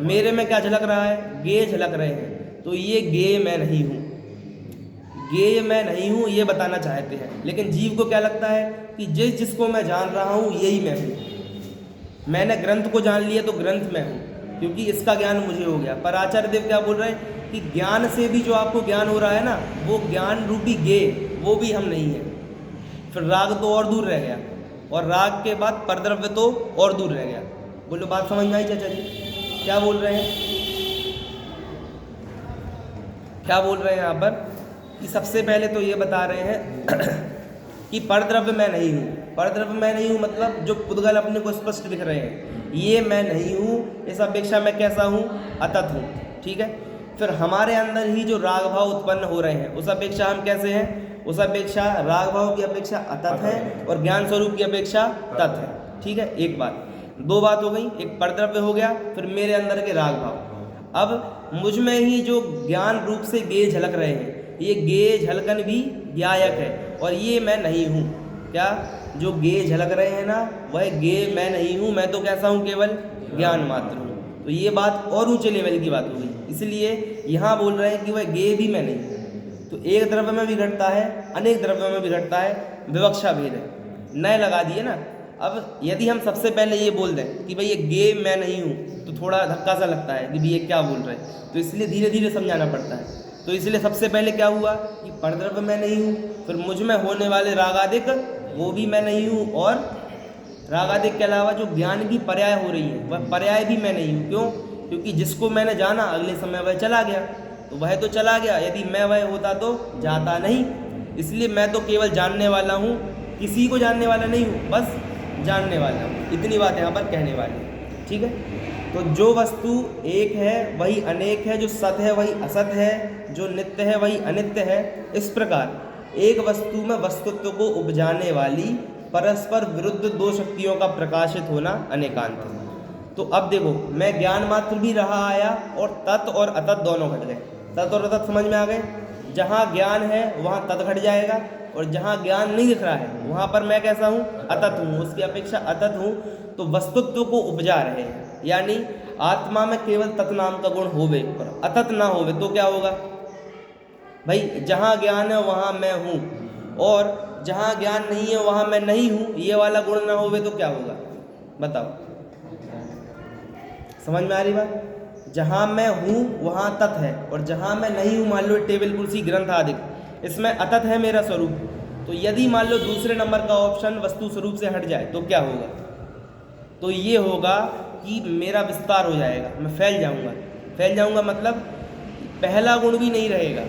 मेरे में क्या झलक रहा है? गे झलक रहे हैं। तो ये गे मैं नहीं हूँ, गे मैं नहीं हूँ, ये बताना चाहते हैं। लेकिन जीव को क्या लगता है कि जिसको मैं जान रहा हूँ यही मैं हूँ। मैंने ग्रंथ को जान लिया तो ग्रंथ में हूँ, क्योंकि इसका ज्ञान मुझे हो गया। पर आचार्य देव क्या बोल रहे हैं कि ज्ञान से भी जो आपको ज्ञान हो रहा है ना, वो ज्ञान रूपी गे, वो भी हम नहीं है। फिर राग तो और दूर रह गया, और राग के बाद परद्रव्य तो और दूर रह गया। बोलो बात समझ में आई चाचा जी? क्या बोल रहे हैं? क्या बोल रहे हैं यहाँ पर कि सबसे पहले तो ये बता रहे हैं कि परद्रव्य मैं नहीं हूँ। परद्रव्य मैं नहीं हूँ मतलब जो पुद्गल अपने को स्पष्ट दिख रहे हैं, ये मैं नहीं हूँ। इस अपेक्षा मैं कैसा हूँ? अतत हूँ। ठीक है। फिर हमारे अंदर ही जो राग भाव उत्पन्न हो रहे हैं, उस अपेक्षा हम कैसे हैं? उस अपेक्षा राग भाव की अपेक्षा अतत है, और ज्ञान स्वरूप की अपेक्षा तत् है। ठीक है। एक बात, दो बात हो गई। एक परद्रव्य हो गया, फिर मेरे अंदर के राग भाव। अब मुझ में ही जो ज्ञान रूप से गे झलक रहे हैं, ये गे झलकन भी ज्ञायक है, और ये मैं नहीं हूँ। क्या? जो गे झलक रहे हैं ना, वह गे मैं नहीं हूँ। मैं तो कैसा हूँ? केवल ज्ञान मात्र हूँ। तो ये बात और ऊंचे लेवल की बात हो गई। इसलिए यहाँ बोल रहे हैं कि वह गे भी मैं नहीं हूँ। तो एक द्रव्य में भी घटता है, अनेक द्रव्यों में भी घटता है, विवक्षा भेद है। नए लगा दिए ना। अब यदि हम सबसे पहले ये बोल दें कि भाई ये गे मैं नहीं हूँ, तो थोड़ा धक्का सा लगता है कि भाई ये क्या बोल रहे हैं। तो इसलिए धीरे धीरे समझाना पड़ता है। तो इसलिए सबसे पहले क्या हुआ कि परद्रव्य मैं नहीं हूँ, फिर मुझ में होने वाले रागादिक वो भी मैं नहीं हूँ, और रागादिक के अलावा जो ज्ञान की पर्याय हो रही है वह पर्याय भी मैं नहीं हूँ। क्यों? क्योंकि जिसको मैंने जाना अगले समय वह चला गया, तो वह तो चला गया। यदि मैं वह होता तो जाता नहीं। इसलिए मैं तो केवल जानने वाला हूँ, किसी को जानने वाला नहीं हूँ, बस जानने वाला हूँ। इतनी बात यहाँ पर कहने वाली है। ठीक है। तो जो वस्तु एक है वही अनेक है, जो सत है वही असत है, जो नित्य है वही अनित्य है। इस प्रकार एक वस्तु में वस्तुत्व को उपजाने वाली परस्पर विरुद्ध दो शक्तियों का प्रकाशित होना अनेकांत है। तो अब देखो, मैं ज्ञान मात्र भी रहा आया, और तत् और अतत दोनों घट गए। तत् और अतत समझ में आ गए। जहाँ ज्ञान है वहाँ तत् घट जाएगा, और जहाँ ज्ञान नहीं दिख रहा है वहाँ पर मैं कैसा हूँ? अतत हूँ, उसकी अपेक्षा अतत हूँ। तो वस्तुत्व को उपजा रहे हैं, यानी आत्मा में केवल तत् नाम का गुण होवे और अतत ना होवे तो क्या होगा भाई? जहाँ ज्ञान है वहाँ मैं हूँ, और जहाँ ज्ञान नहीं है वहाँ मैं नहीं हूँ, ये वाला गुण ना होवे तो क्या होगा? बताओ, समझ में आ रही बात? जहाँ मैं हूँ वहाँ तत् है, और जहाँ मैं नहीं हूँ, मान लो टेबल कुर्सी ग्रंथ आदि, इसमें अतत है मेरा स्वरूप। तो यदि मान लो दूसरे नंबर का ऑप्शन वस्तु स्वरूप से हट जाए तो क्या होगा? तो ये होगा कि मेरा विस्तार हो जाएगा, मैं फैल जाऊंगा। फैल जाऊंगा मतलब पहला गुण भी नहीं रहेगा,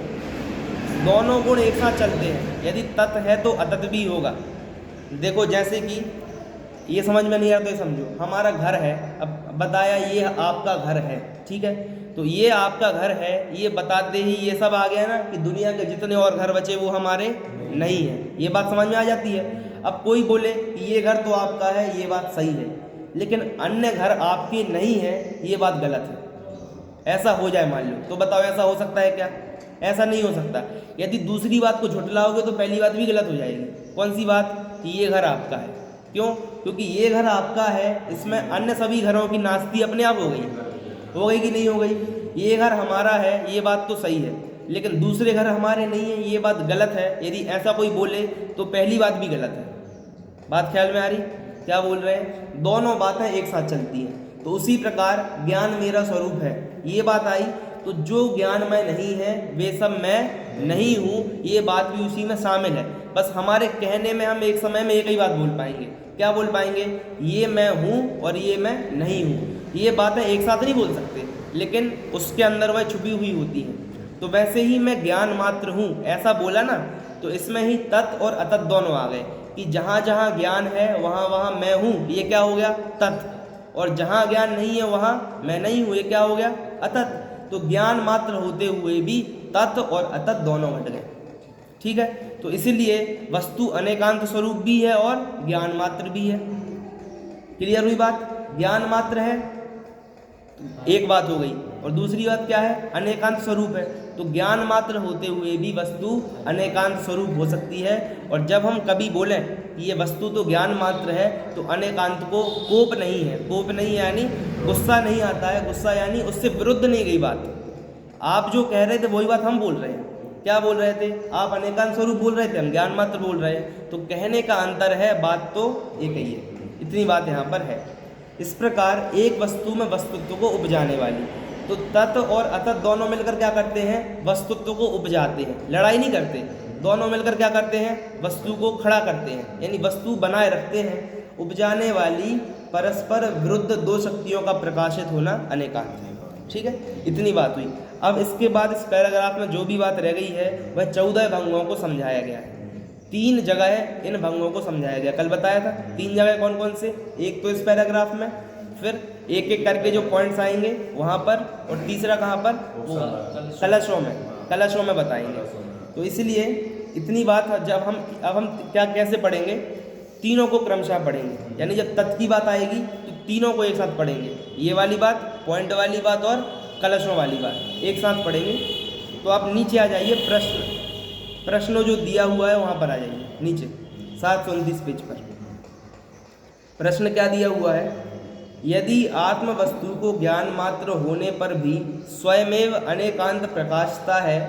दोनों गुण एक साथ चलते हैं। यदि तत् है तो अतत भी होगा। देखो जैसे कि ये समझ में नहीं आ रहा तो ये समझो, हमारा घर है, अब बताया ये आपका घर है, ठीक है, तो ये आपका घर है, ये बताते ही ये सब आ गया ना कि दुनिया के जितने और घर बचे वो हमारे नहीं है। ये बात समझ में आ जाती है। अब कोई बोले कि ये घर तो आपका है, ये बात सही है, लेकिन अन्य घर आपके नहीं है, ये बात गलत है। ऐसा हो जाए मान लो, तो बताओ ऐसा हो सकता है क्या? ऐसा नहीं हो सकता। यदि दूसरी बात को झुठलाओगे तो पहली बात भी गलत हो जाएगी। कौन सी बात? कि ये घर आपका है। क्यों? क्योंकि ये घर आपका है, इसमें अन्य सभी घरों की नास्ती अपने आप हो गई कि नहीं हो गई? ये घर हमारा है, ये बात तो सही है, लेकिन दूसरे घर हमारे नहीं है, ये बात गलत है। यदि ऐसा कोई बोले तो पहली बात भी गलत है। बात ख्याल में आ रही? क्या बोल रहे हैं? दोनों बातें एक साथ चलती हैं। तो उसी प्रकार ज्ञान मेरा स्वरूप है, ये बात आई, तो जो ज्ञान मैं नहीं है वे सब मैं नहीं हूँ, ये बात भी उसी में शामिल है। बस हमारे कहने में हम एक समय में एक ही बात बोल पाएंगे। क्या बोल पाएंगे? ये मैं हूँ और ये मैं नहीं हूँ। ये बातें एक साथ नहीं बोल सकते, लेकिन उसके अंदर वह छुपी हुई होती हैं। तो वैसे ही मैं ज्ञान मात्र हूँ ऐसा बोला ना, तो इसमें ही तत् और अतत् दोनों आ गए कि जहाँ जहाँ ज्ञान है वहाँ वहाँ मैं हूँ, ये क्या हो गया? तत्। और जहाँ ज्ञान नहीं है वहाँ मैं नहीं हूँ, ये क्या हो गया? अतत्। तो ज्ञान मात्र होते हुए भी तत् और अतत् दोनों घट गए। ठीक है, तो इसीलिए वस्तु अनेकांत स्वरूप भी है और ज्ञान मात्र भी है। क्लियर हुई बात? ज्ञान मात्र है एक बात हो गई, और दूसरी बात क्या है? अनेकांत स्वरूप है। तो ज्ञान मात्र होते हुए भी वस्तु अनेकांत स्वरूप हो सकती है। और जब हम कभी बोलें कि ये वस्तु तो ज्ञान मात्र है, तो अनेकांत को कोप नहीं है। कोप नहीं यानी गुस्सा नहीं आता है, गुस्सा यानी उससे विरुद्ध नहीं गई बात। आप जो कह रहे थे वही बात हम बोल रहे हैं। क्या बोल रहे थे? आप अनेकांत स्वरूप बोल रहे थे, हम ज्ञान मात्र बोल रहे हैं। तो कहने का अंतर है, बात तो एक ही है। इतनी बात यहाँ पर है। इस प्रकार एक वस्तु में वस्तुत्व को उपजाने वाली, तो तत् और अतत् दोनों मिलकर क्या करते हैं? वस्तुत्व को उपजाते हैं। लड़ाई नहीं करते, दोनों मिलकर क्या करते हैं? वस्तु को खड़ा करते हैं, यानी वस्तु बनाए रखते हैं। उपजाने वाली परस्पर विरुद्ध दो शक्तियों का प्रकाशित होना अनेकांत है। ठीक है, इतनी बात हुई। अब इसके बाद इस पैराग्राफ में जो भी बात रह गई है वह 14 भंगों को समझाया गया है। 3 जगह इन भंगों को समझाया गया। कल बताया था 3 जगह कौन कौन से? एक तो इस पैराग्राफ में, फिर एक एक करके जो पॉइंट्स आएंगे वहाँ पर, और तीसरा कहाँ पर? कलशों में बताएंगे। तो इसलिए इतनी बात जब हम क्या कैसे पढ़ेंगे? तीनों को क्रमशः पढ़ेंगे। यानी जब तत् की बात आएगी तो तीनों को एक साथ पढ़ेंगे। ये वाली बात, पॉइंट वाली बात और कलशों वाली बात एक साथ पढ़ेंगे। तो आप नीचे आ जाइए, प्रश्न जो दिया हुआ है वहाँ पर आ जाइए नीचे 729 पेज पर। प्रश्न क्या दिया हुआ है? यदि आत्म वस्तु को ज्ञान मात्र होने पर भी स्वयमेव अनेकांत प्रकाशता है,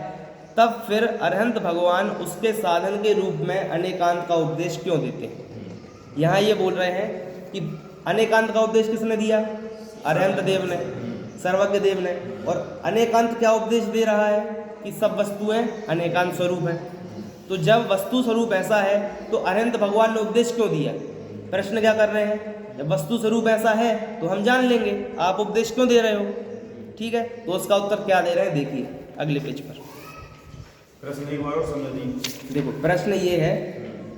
तब फिर अरहंत भगवान उसके साधन के रूप में अनेकांत का उपदेश क्यों देते हैं? यहाँ ये बोल रहे हैं कि अनेकांत का उपदेश किसने दिया? अरहंत देव ने, सर्वज्ञ देव ने। और अनेकांत क्या उपदेश दे रहा है? कि सब वस्तुएं अनेकांत स्वरूप हैं। तो जब वस्तु स्वरूप ऐसा है तो अरहंत भगवान ने उपदेश क्यों दिया? प्रश्न क्या कर रहे हैं? जब वस्तु स्वरूप ऐसा है तो हम जान लेंगे, आप उपदेश क्यों दे रहे हो? ठीक है, तो उसका उत्तर क्या दे रहे हैं देखिए अगले पेज पर। प्रश्न एक बार और समझ लीजिए। देखो प्रश्न ये है,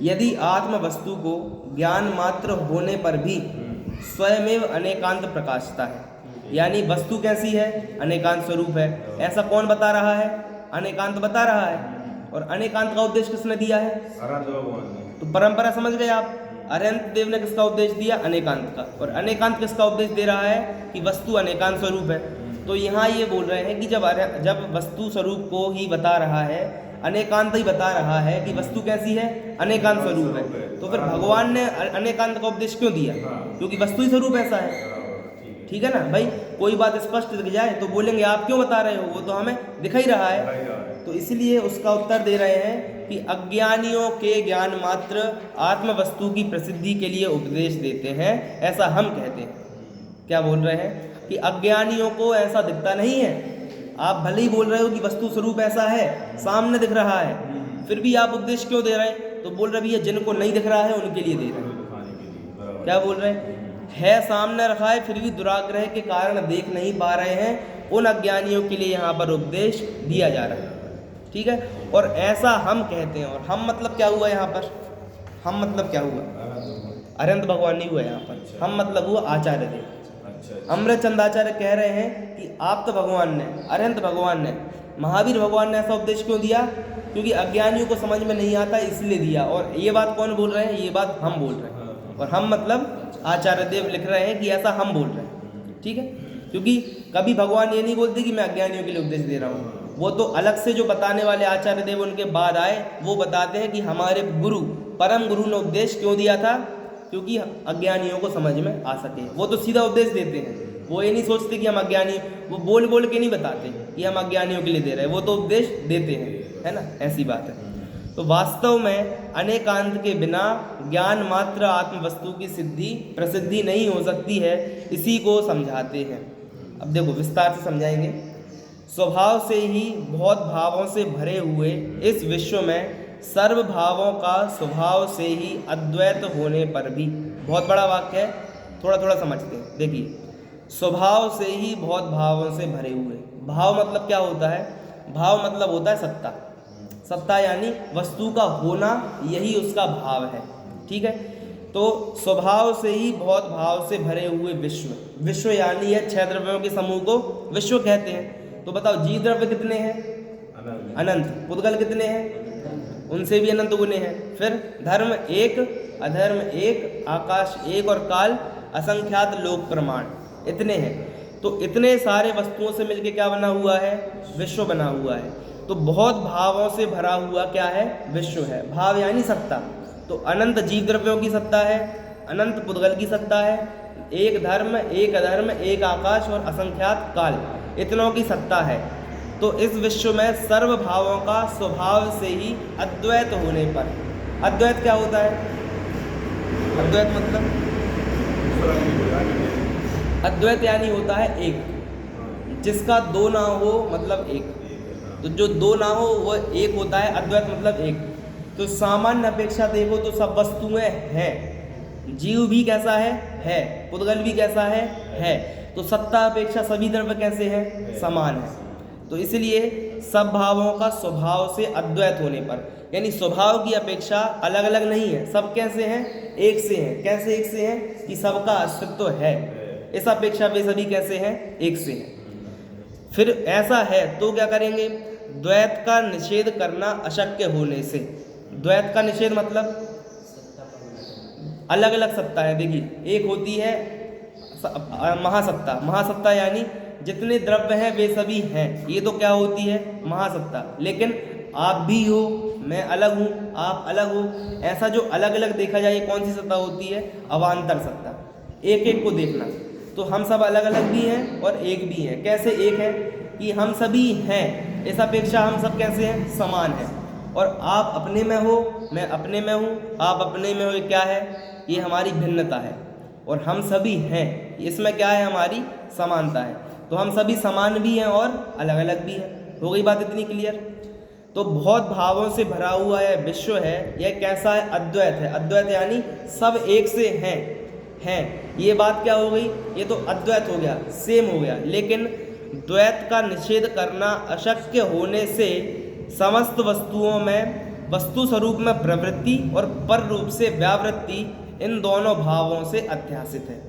यदि आत्म वस्तु को ज्ञान मात्र होने पर भी स्वयमेव अनेकांत प्रकाशता है, यानी वस्तु कैसी है? अनेकांत स्वरूप है। ऐसा कौन बता रहा है? अनेकांत बता रहा है। और अनेकांत का उपदेश किसने दिया है? अरहंत भगवान ने। तो परंपरा समझ गए आप। अरहंत देव ने किसका उपदेश दिया? अनेकांत का। और अनेकांत किसका उपदेश दे रहा है? कि वस्तु अनेकांत स्वरूप है। तो यहाँ ये बोल रहे हैं कि जब वस्तु स्वरूप को ही बता रहा है, अनेकांत ही बता रहा है कि वस्तु कैसी है? अनेकांत स्वरूप है, तो फिर भगवान ने अनेकांत का उपदेश क्यों दिया? क्योंकि वस्तु ही स्वरूप ऐसा है। ठीक है ना भाई? कोई बात स्पष्ट दिख जाए तो बोलेंगे आप क्यों बता रहे हो, वो तो हमें दिख ही रहा है। तो इसलिए उसका उत्तर दे रहे हैं कि अज्ञानियों के ज्ञान मात्र आत्म वस्तु की प्रसिद्धि के लिए उपदेश देते हैं, ऐसा हम कहते हैं। क्या बोल रहे हैं? कि अज्ञानियों को ऐसा दिखता नहीं है। आप भले ही बोल रहे हो कि वस्तु स्वरूप ऐसा है, सामने दिख रहा है, फिर भी आप उपदेश क्यों दे रहे हैं? तो बोल रहे भैया जिनको नहीं दिख रहा है उनके लिए दे रहे हैं। क्या बोल रहे हैं? है सामने रखा है फिर भी दुराग्रह के कारण देख नहीं पा रहे हैं, उन अज्ञानियों के लिए यहाँ पर उपदेश दिया जा रहा है। ठीक है। और ऐसा हम कहते हैं, और हम मतलब क्या हुआ यहाँ पर, हम मतलब क्या हुआ, अरहंत भगवान नहीं हुआ यहाँ पर, हम मतलब हुआ आचार्य देव। अच्छा अमृत चंद आचार्य कह रहे हैं कि आप तो भगवान ने, अरहंत भगवान ने, महावीर भगवान ने ऐसा उपदेश क्यों दिया, क्योंकि अज्ञानियों को समझ में नहीं आता इसलिए दिया। और ये बात कौन बोल रहे हैं, ये बात हम बोल रहे हैं, और हम मतलब आचार्य देव लिख रहे हैं कि ऐसा हम बोल रहे हैं, ठीक है। क्योंकि कभी भगवान ये नहीं बोलते कि मैं अज्ञानियों के लिए उपदेश दे रहा हूँ, वो तो अलग से जो बताने वाले आचार्य देव उनके बाद आए वो बताते हैं कि हमारे गुरु, परम गुरु ने उपदेश क्यों दिया था, क्योंकि अज्ञानियों को समझ में आ सके। वो तो सीधा उपदेश देते हैं, वो ये नहीं सोचते कि हम अज्ञानी, वो बोल बोल के नहीं बताते कि हम अज्ञानियों के लिए दे रहे हैं, वो तो उपदेश देते हैं, है ना, ऐसी बात है। तो वास्तव में अनेकांत के बिना ज्ञान मात्र आत्म वस्तु की सिद्धि प्रसिद्धि नहीं हो सकती है, इसी को समझाते हैं। अब देखो विस्तार से समझाएंगे। स्वभाव से ही बहुत भावों से भरे हुए इस विश्व में सर्व भावों का स्वभाव से ही अद्वैत होने पर भी, बहुत बड़ा वाक्य है, थोड़ा थोड़ा समझते हैं। देखिए, स्वभाव से ही बहुत भावों से भरे हुए, भाव मतलब क्या होता है, भाव मतलब होता है सत्ता, सत्ता यानी वस्तु का होना, यही उसका भाव है, ठीक है। तो स्वभाव से ही बहुत भाव से भरे हुए विश्व, विश्व यानी यह 6 द्रव्यों के समूह को विश्व कहते हैं। तो बताओ जीव द्रव्य कितने हैं, अनंत। पुद्गल कितने हैं, उनसे भी अनंत गुने हैं। फिर धर्म एक, अधर्म एक, आकाश एक, और काल असंख्यात लोक प्रमाण, इतने हैं। तो इतने सारे वस्तुओं से मिलके क्या बना हुआ है, विश्व बना हुआ है। तो बहुत भावों से भरा हुआ क्या है, विश्व है। भाव यानी सत्ता। तो अनंत जीव द्रव्यों की सत्ता है, अनंत पुद्गल की सत्ता है, एक धर्म, एक अधर्म, एक आकाश और असंख्यात काल, इतनों की सत्ता है। तो इस विश्व में सर्व भावों का स्वभाव से ही अद्वैत होने पर, अद्वैत क्या होता है, अद्वैत मतलब, अद्वैत यानी होता है एक, जिसका दो ना हो मतलब एक। तो जो दो ना हो वो एक होता है, अद्वैत मतलब एक। तो सामान्य अपेक्षा देखो तो सब वस्तुएं हैं, जीव भी कैसा है, पुद्गल भी कैसा है। तो सत्ता अपेक्षा सभी द्रव्य कैसे हैं, समान है। तो इसलिए सब भावों का स्वभाव से अद्वैत होने पर, यानी स्वभाव की अपेक्षा अलग अलग नहीं है, सब कैसे हैं, एक से हैं। कैसे एक से हैं, कि सबका अस्तित्व है, इस अपेक्षा वे सभी कैसे हैं, एक से हैं। फिर ऐसा है तो क्या करेंगे, द्वैत का निषेध करना अशक्य होने से। द्वैत का निषेध मतलब अलग अलग सत्ता है। देखिए, एक होती है महासत्ता, महासत्ता यानी जितने द्रव्य हैं वे सभी हैं, ये तो क्या होती है, महासत्ता। लेकिन आप भी हो, मैं अलग हूँ, आप अलग हो, ऐसा जो अलग अलग देखा जाए कौन सी सत्ता होती है, अवान्तर सत्ता, एक एक को देखना। तो हम सब अलग अलग भी हैं और एक भी हैं। कैसे एक है, कि हम सभी हैं, इस अपेक्षा हम सब कैसे हैं, समान हैं। और आप अपने में हो, मैं अपने में हूँ, आप अपने में हो, ये क्या है, ये हमारी भिन्नता है। और हम सभी हैं, इसमें क्या है, हमारी समानता है। तो हम सभी समान भी हैं और अलग अलग भी हैं। हो गई बात इतनी क्लियर। तो बहुत भावों से भरा हुआ यह विश्व है, यह कैसा है, अद्वैत है। अद्वैत यानी सब एक से हैं। ये बात क्या हो गई, ये तो अद्वैत हो गया, सेम हो गया। लेकिन द्वैत का निषेध करना अशक्य होने से समस्त वस्तुओं में वस्तु स्वरूप में प्रवृत्ति और पर रूप से व्यावृत्ति, इन दोनों भावों से अध्यासित है।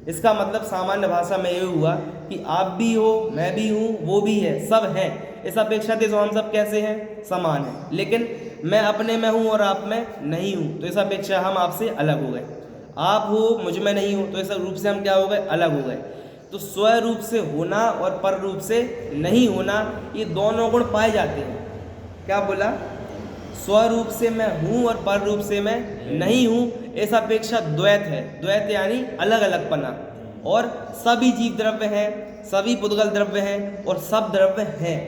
इसका मतलब सामान्य भाषा में ये हुआ कि आप भी हो, मैं भी हूँ, वो भी है, सब हैं। इस अपेक्षा से हम सब कैसे हैं, समान हैं। लेकिन मैं अपने में हूँ और आप में नहीं हूँ, तो इस अपेक्षा हम आपसे अलग हो गए। आप हो, मुझ में नहीं हो, तो इस रूप से हम क्या हो गए, अलग हो गए। तो स्वरूप से होना और पर रूप से नहीं होना, ये दोनों गुण पाए जाते हैं। क्या बोला, स्वरूप से मैं हूँ और पर रूप से मैं नहीं हूँ, इस अपेक्षा द्वैत है। द्वैत यानी अलग अलग पना। और सभी जीव द्रव्य हैं, सभी पुद्गल द्रव्य हैं और सब द्रव्य हैं।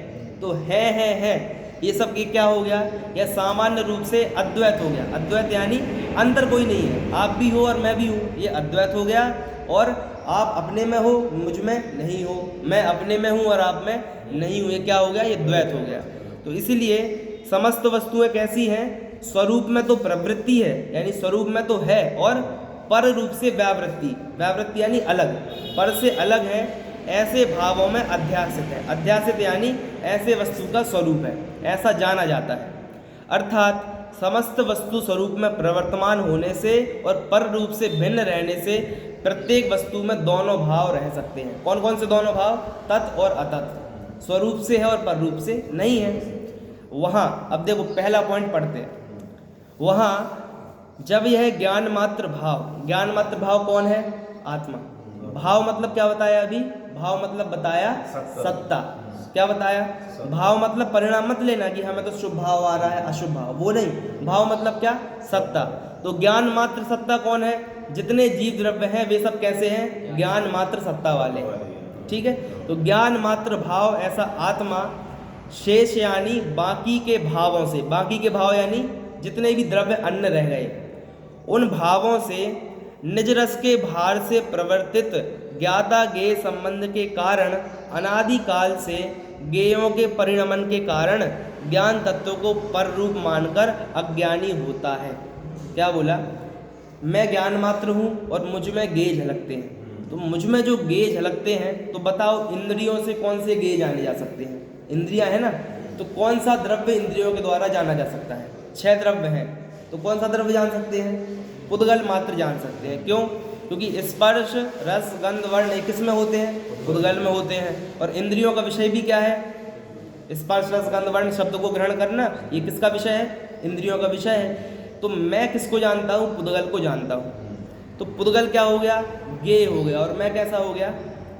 तो है ये सब की क्या हो गया, यह सामान्य रूप से अद्वैत हो गया। अद्वैत यानी अंतर कोई नहीं है, आप भी हो और मैं भी हूँ, ये अद्वैत हो गया। और आप अपने में हो, मुझ में नहीं हो, मैं अपने में हूँ और आप में नहीं हूँ, ये क्या हो गया, ये द्वैत हो गया। तो इसीलिए समस्त वस्तुएं कैसी हैं, स्वरूप में तो प्रवृत्ति है, यानी स्वरूप में तो है, और पर रूप से व्यावृत्ति, व्यावृत्ति यानी अलग, पर से अलग है, ऐसे भावों में अध्यासित है। अध्यासित यानी ऐसे वस्तु का स्वरूप है। ऐसा जाना जाता है। अर्थात समस्त वस्तु स्वरूप में प्रवर्तमान होने से और पर रूप से भिन्न रहने से प्रत्येक वस्तु में दोनों भाव रह सकते हैं। कौन कौन से दोनों भाव? तत् और अतत्। स्वरूप से है और पर रूप से नहीं है। वहाँ अब देखो पहला पॉइंट पढ़ते हैं। वहाँ जब यह ज्ञान मात्र भाव कौन है? आत्मा। भाव मतलब क्या बताया अभी? भाव मतलब बताया सत्ता। क्या बताया? भाव मतलब परिणाम मत लेना कि हमें तो शुभ भाव आ रहा है अशुभ भाव, वो नहीं। भाव मतलब क्या? सत्ता। तो ज्ञान मात्र सत्ता कौन है? जितने जीव द्रव्य हैं वे सब कैसे हैं? ज्ञान मात्र सत्ता वाले हैं। ठीक है, तो ज्ञान मात्र भाव ऐसा आत्मा शेष यानी बाकी के भावों से, बाकी के भाव यानी जितने भी द्रव्य अन्य रह गए, उन भावों से निज रस के भार से प्रवर्तित ज्ञाता ज्ञेय संबंध के कारण अनादि काल से ज्ञेयों के परिणमन के कारण ज्ञान तत्व को पर रूप मानकर अज्ञानी होता है। क्या बोला? मैं ज्ञान मात्र हूँ और मुझ में ज्ञेय झलकते हैं। तो मुझ में जो ज्ञेय झलकते हैं, तो बताओ इंद्रियों से कौन से ज्ञेय जाने जा सकते हैं? इंद्रियां है ना, तो कौन सा द्रव्य इंद्रियों के द्वारा जाना जा सकता है? 6 द्रव्य हैं, तो कौन सा द्रव्य जान सकते हैं? पुद्गल मात्र जान सकते हैं। क्यों? क्योंकि स्पर्श रस गंध वर्ण किस में होते हैं? पुद्गल में होते हैं। और इंद्रियों का विषय भी क्या है? स्पर्श रस गंध वर्ण शब्द को ग्रहण करना, ये किसका विषय है? इंद्रियों का विषय है। तो मैं किसको जानता हूँ? पुद्गल को जानता हूँ। तो पुद्गल क्या हो गया? ज्ञेय हो गया। और मैं कैसा हो गया?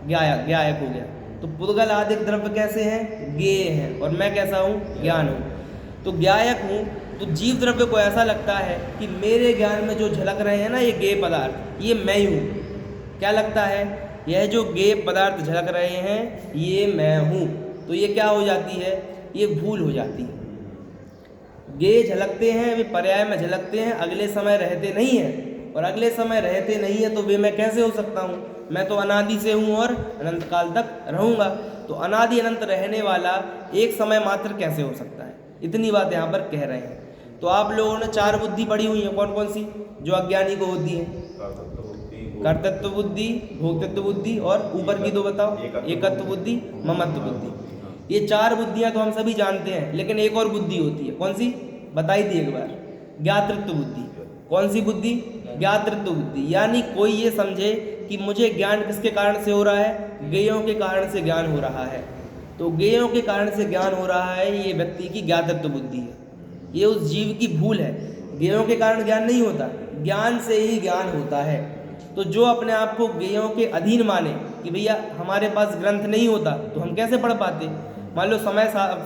ज्ञायक हो गया। तो पुद्गल आदि द्रव्य कैसे हैं? ज्ञेय हैं। और मैं कैसा हूँ? ज्ञान हूँ। तो ज्ञायक हूँ, तो जीव द्रव्य को ऐसा लगता है कि मेरे ज्ञान में जो झलक रहे हैं ना ये ज्ञेय पदार्थ, ये मैं ही हूँ। क्या लगता है? यह जो ज्ञेय पदार्थ झलक रहे हैं ये मैं हूँ। तो ये क्या हो जाती है? ये भूल हो जाती है। ज्ञेय झलकते हैं, वे पर्याय में झलकते हैं, अगले समय रहते नहीं हैं। और अगले समय रहते नहीं है तो वे मैं कैसे हो सकता हूँ? मैं तो अनादि से हूँ और अनंत काल तक रहूँगा। तो अनादि अनंत रहने वाला एक समय मात्र कैसे हो सकता है? इतनी बात यहाँ पर कह रहे हैं। तो आप लोगों ने 4 बुद्धि पढ़ी हुई है, कौन कौन सी जो अज्ञानी को होती है? कर्तृत्व बुद्धि, भोक्तृत्व बुद्धि और ऊपर की 2 बताओ। एकत्व बुद्धि, ममत्व बुद्धि। ये 4 बुद्धियां तो हम सभी जानते हैं, लेकिन एक और बुद्धि होती है। कौन सी? बताई थी एक बार। ज्ञातृत्व बुद्धि। कौन सी बुद्धि? ज्ञातृत्व बुद्धि। यानी कोई ये समझे कि मुझे ज्ञान किसके कारण से हो रहा है? ज्ञेयों के कारण से ज्ञान हो रहा है। तो ज्ञेयों के कारण से ज्ञान हो रहा है, ये व्यक्ति की ज्ञातृत्व बुद्धि है। ये उस जीव की भूल है। ज्ञेयों के कारण ज्ञान नहीं होता, ज्ञान से ही ज्ञान होता है। तो जो अपने आप को ज्ञेयों के अधीन माने कि भैया हमारे पास ग्रंथ नहीं होता तो हम कैसे पढ़ पाते? मान लो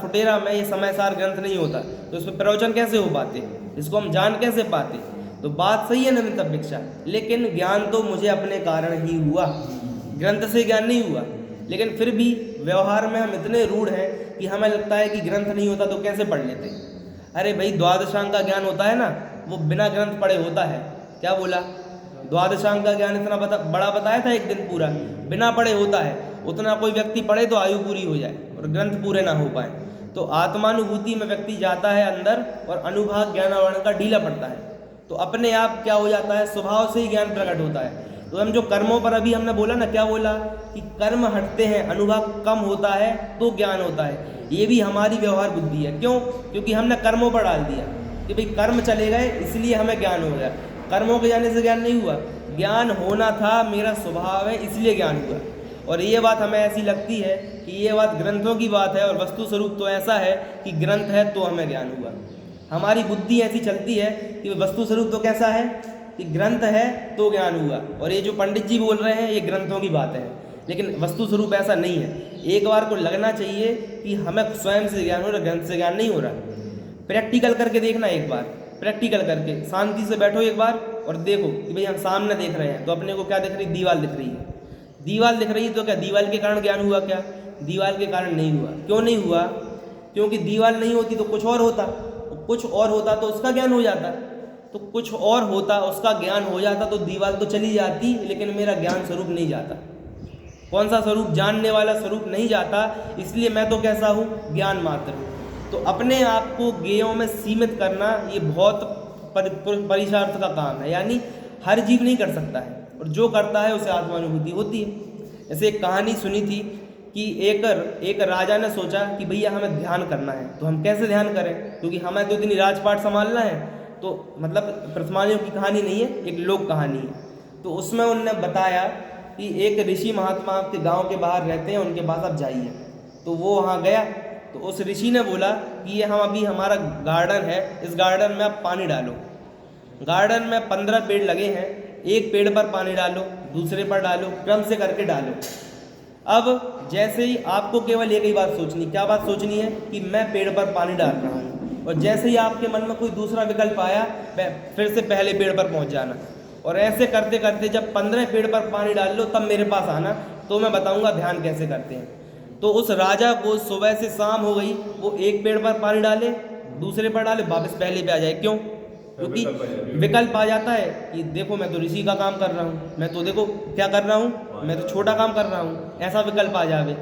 फुटेरा में ये समयसार ग्रंथ नहीं होता तो इसमें प्रवचन कैसे हो पाते? इसको हम जान कैसे पाते? तो बात सही है निमित्त अपेक्षा, लेकिन ज्ञान तो मुझे अपने कारण ही हुआ, ग्रंथ से ज्ञान नहीं हुआ। लेकिन फिर भी व्यवहार में हम इतने रूढ़ हैं कि हमें लगता है कि ग्रंथ नहीं होता तो कैसे पढ़ लेते। अरे भाई द्वादशांग का ज्ञान होता है ना, वो बिना ग्रंथ पढ़े होता है। क्या बोला? द्वादशांग का ज्ञान इतना बड़ा बताया था एक दिन पूरा, बिना पढ़े होता है। उतना कोई व्यक्ति पढ़े तो आयु पूरी हो जाए और ग्रंथ पूरे ना हो पाए। तो आत्मानुभूति में व्यक्ति जाता है अंदर और अनुभाग ज्ञानावरण का ढीला पड़ता है, तो अपने आप क्या हो जाता है? स्वभाव से ही ज्ञान प्रकट होता है। तो हम जो कर्मों पर अभी हमने बोला ना, क्या बोला कि कर्म हटते हैं, अनुभाग कम होता है तो ज्ञान होता है। ये भी हमारी व्यवहार बुद्धि है। क्यों? क्योंकि हमने कर्मों पर डाल दिया कि भाई कर्म चले गए इसलिए हमें ज्ञान हो गया। कर्मों के जाने से ज्ञान नहीं हुआ, ज्ञान होना था, मेरा स्वभाव है इसलिए ज्ञान हुआ। और ये बात हमें ऐसी लगती है कि ये बात ग्रंथों की बात है, और वस्तु स्वरूप तो ऐसा है कि ग्रंथ है तो हमें ज्ञान हुआ। हमारी बुद्धि ऐसी चलती है कि वस्तु स्वरूप तो कैसा है कि ग्रंथ है तो ज्ञान हुआ। और ये जो पंडित जी बोल रहे हैं ये ग्रंथों की बात है, लेकिन वस्तु स्वरूप ऐसा नहीं है। एक बार को लगना चाहिए कि हमें स्वयं से ज्ञान हो रहा, ग्रंथ से ज्ञान नहीं हो रहा। प्रैक्टिकल करके देखना, एक बार प्रैक्टिकल करके शांति से बैठो एक बार और देखो कि भाई हम सामने देख रहे हैं तो अपने को क्या दिख रही? दीवार दिख रही है। दीवार दिख रही है तो क्या दीवार के कारण ज्ञान हुआ? क्या दीवार के कारण नहीं हुआ। क्यों नहीं हुआ? क्योंकि दीवार नहीं होती तो कुछ और होता, कुछ और होता तो उसका ज्ञान हो जाता, तो कुछ और होता उसका ज्ञान हो जाता तो दीवार तो चली जाती, लेकिन मेरा ज्ञान स्वरूप नहीं जाता। कौन सा स्वरूप? जानने वाला स्वरूप नहीं जाता। इसलिए मैं तो कैसा हूँ? ज्ञान मात्र हूँ। तो अपने आप को ज्ञेयों में सीमित करना ये बहुत परिशार्थ का काम है, यानी हर जीव नहीं कर सकता है, और जो करता है उसे आत्मानुभूति होती है। जैसे एक कहानी सुनी थी कि एक राजा ने सोचा कि भैया हमें ध्यान करना है, तो हम कैसे ध्यान करें, क्योंकि हमें तो इतनी राजपाट संभालना है। तो मतलब पृथ्वीराज की कहानी नहीं है, एक लोक कहानी है। तो उसमें उनने बताया कि एक ऋषि महात्मा आपके गांव के बाहर रहते हैं, उनके पास आप जाइए। तो वो वहाँ गया, तो उस ऋषि ने बोला कि ये अभी हमारा गार्डन है, इस गार्डन में आप पानी डालो। गार्डन में 15 पेड़ लगे हैं, एक पेड़ पर पानी डालो, दूसरे पर डालो, क्रम से करके डालो। अब जैसे ही आपको केवल एक ही बात सोचनी, क्या बात सोचनी है कि मैं पेड़ पर पानी डाल रहा हूँ, और जैसे ही आपके मन में कोई दूसरा विकल्प आया, फिर से पहले पेड़ पर पहुँच जाना। और ऐसे करते करते जब 15 पेड़ पर पानी डाल लो तब मेरे पास आना, तो मैं बताऊँगा ध्यान कैसे करते हैं। तो उस राजा को सुबह से शाम हो गई, वो एक पेड़ पर पानी डाले, दूसरे पर डाले, वापस पहले पे आ जाए। क्यों? क्योंकि विकल्प आ जाता है कि देखो मैं तो ऋषि का काम कर रहा हूँ, मैं तो देखो क्या कर रहा हूँ, मैं तो छोटा काम कर रहा हूँ, ऐसा विकल्प आ जावे।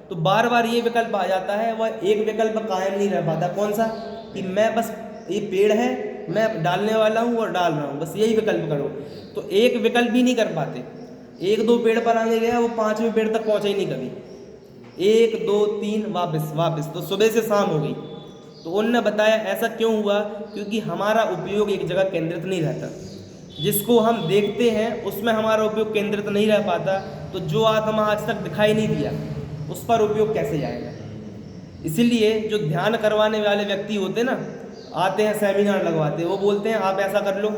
तो बार बार ये विकल्प आ जाता है, वह एक विकल्प कायम नहीं रह पाता। कौन सा? कि मैं बस ये पेड़ है, मैं डालने वाला हूँ और डाल रहा हूँ, बस यही विकल्प करो। तो एक विकल्प भी नहीं कर पाते। 1-2 पेड़ पर आगे गया, वो 5वें पेड़ तक पहुँचा ही नहीं कभी। 1 2 3 वापस। तो सुबह से शाम हो गई। तो उनने बताया ऐसा क्यों हुआ? क्योंकि हमारा उपयोग एक जगह केंद्रित नहीं रहता। जिसको हम देखते हैं उसमें हमारा उपयोग केंद्रित नहीं रह पाता, तो जो आत्मा आज तक दिखाई नहीं दिया उस पर उपयोग कैसे जाएगा? इसीलिए जो ध्यान करवाने वाले व्यक्ति होते ना, आते हैं सेमिनार लगवाते हैं, वो बोलते हैं आप ऐसा कर लो